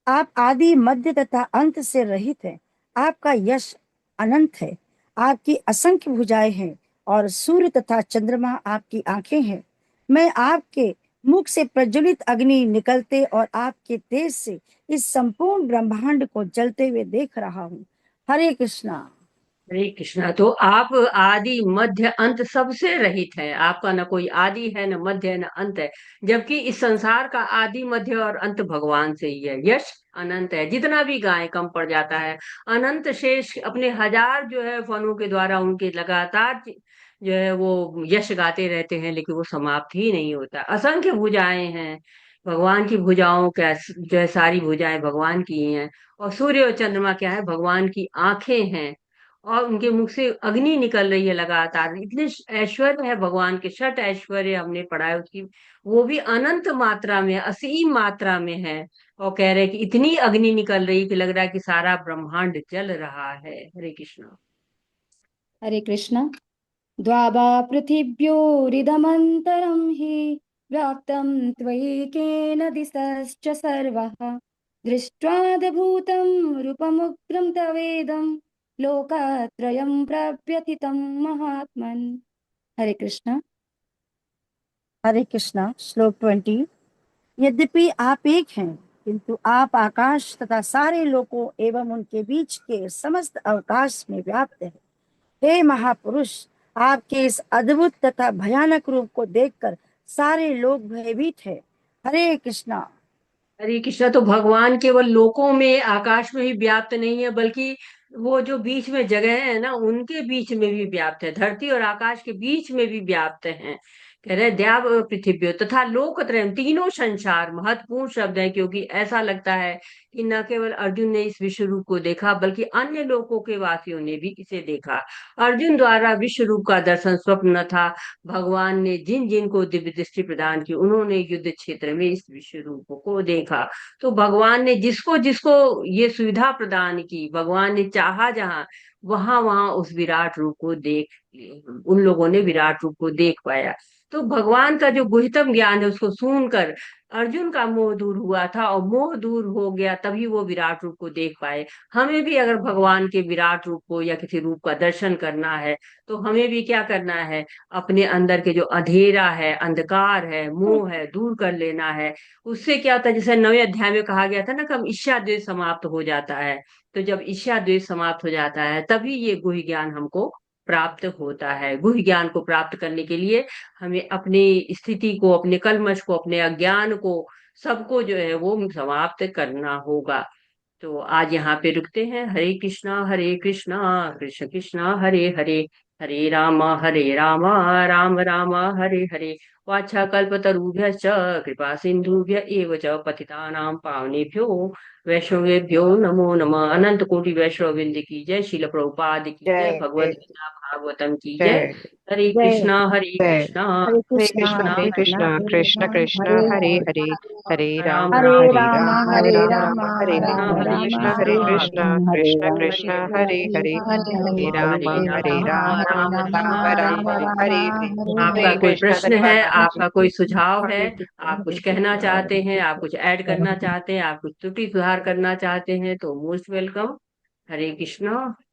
आप आदि मध्य तथा अंत से रहित हैं। आपका यश अनंत है। आपकी असंख्य भुजाएं हैं और सूर्य तथा चंद्रमा आपकी आंखें हैं। मैं आपके मुख से प्रज्वलित अग्नि निकलते और आपके तेज से इस संपूर्ण ब्रह्मांड को जलते हुए देख रहा हूँ। हरे कृष्णा। हरे कृष्णा। तो आप आदि मध्य अंत सबसे रहित हैं। आपका न कोई आदि है, न मध्य है, न अंत है। जबकि इस संसार का आदि मध्य और अंत भगवान से ही है। यश अनंत है, जितना भी गाय कम पड़ जाता है। अनंत शेष अपने हजार जो है फनों के द्वारा उनके लगातार जो है वो यश गाते रहते हैं, लेकिन वो समाप्त ही नहीं होता। असंख्य भुजाएं हैं भगवान की। भुजाओं का जो है सारी भुजाएं भगवान की ही हैं। और सूर्य और चंद्रमा क्या है? भगवान की आंखें हैं। और उनके मुख से अग्नि निकल रही है लगातार। इतने ऐश्वर्य है भगवान के। छठ ऐश्वर्य हमने पढ़ा है उसकी, वो भी अनंत मात्रा में, असीम मात्रा में है। और कह रहे हैं कि इतनी अग्नि निकल रही कि लग रहा है कि सारा ब्रह्मांड जल रहा है। हरे कृष्णा। हरे कृष्णा। द्वावा पृथिव्योरिदमन्तरं हि व्याप्तं त्वयैकेन दिशश्च सर्वः दृष्ट्वाद्भुतं रूपमुग्रं तवेदं लोकत्रयं प्रव्यथितं महात्मन्। हरे कृष्णा। हरे कृष्णा। श्लोक 20। यद्यपि आप एक हैं, किंतु आप आकाश तथा सारे लोकों एवं उनके बीच के समस्त अवकाश में व्याप्त है। हे महापुरुष, आपके इस अद्भुत तथा भयानक रूप को देखकर सारे लोग भयभीत है। हरे कृष्णा। हरे कृष्णा। तो भगवान केवल लोकों में, आकाश में ही व्याप्त नहीं है, बल्कि वो जो बीच में जगह है ना, उनके बीच में भी व्याप्त है। धरती और आकाश के बीच में भी व्याप्त है। कह रहे द्याव पृथिव्यो तथा लोकत्रयम, तीनों संसार महत्वपूर्ण शब्द है। क्योंकि ऐसा लगता है कि न केवल अर्जुन ने इस विश्व रूप को देखा, बल्कि अन्य लोकों के वासियों ने भी इसे देखा। अर्जुन द्वारा विश्व रूप का दर्शन स्वप्न न था। भगवान ने जिन जिन को दिव्य दृष्टि प्रदान की, उन्होंने युद्ध क्षेत्र में इस विश्व रूप को देखा। तो भगवान ने जिसको जिसको ये सुविधा प्रदान की, भगवान ने चाहा जहां, वहां वहां उस विराट रूप को देख, उन लोगों ने विराट रूप को देख पाया। तो भगवान का जो गुह्यतम ज्ञान है उसको सुनकर अर्जुन का मोह दूर हुआ था। और मोह दूर हो गया तभी वो विराट रूप को देख पाए। हमें भी अगर भगवान के विराट रूप को या किसी रूप का दर्शन करना है, तो हमें भी क्या करना है? अपने अंदर के जो अंधेरा है, अंधकार है, मोह है, दूर कर लेना है। उससे क्या होता है? जैसे 9वें अध्याय में कहा गया था ना, कि ईर्ष्या द्वेष समाप्त हो जाता है। तो जब ईर्ष्या द्वेष समाप्त हो जाता है, तभी ये गुह्य ज्ञान हमको प्राप्त होता है। गुह्य ज्ञान को प्राप्त करने के लिए हमें अपनी स्थिति को, अपने कलमश को, अपने अज्ञान को, सबको जो है वो समाप्त करना होगा। तो आज यहाँ पे रुकते हैं। हरे कृष्णा कृष्ण कृष्ण हरे हरे, हरे राम राम राम हरे हरे। वाछाकल्पतरुभ्यश्च कृपा सिन्धुभ्य एव च पतितानां पावनेभ्यो वैष्णवेभ्यो नमो नमः। अनंत कोटि वैष्णव वृंद की जय। शिल प्रभुपाद की जय। जय भगवद जय गीता भागवतम की जय। जय हरे जय कृष्णा हरे जय कृष्णा हरे हरे हरे कृष्णा कृष्णा कृष्णा हरे हरे कृष्णा कृष्णा कृष्णा कृष्ण कृष्ण हरे हरे हरे हरे हरे राम राम हरे राम हरे राम राम हरे राम राम राम हरे राम कृष्णा हरे हरे हरे राम कृष्ण कृष्णा हरे हरे कृष्ण हरे हरे कृष्ण राम हरे कृष्ण हरे। हरे हरे हरे राम हरे हरे राम राम राम राम राम राम हरे हरे हरे। हरे हरे आपका हरे कोई कृष्ण प्रश्न है, धन्यवाद माता जी आपका कोई सुझाव है, हरे कृष्ण आप हरे कुछ कहना कृष्ण हरे चाहते हैं, आप कृष्ण कुछ ऐड करना चाहते हैं, आप कुछ त्रुटि सुधार करना चाहते हैं, तो मोस्ट वेलकम। हरे कृष्णा।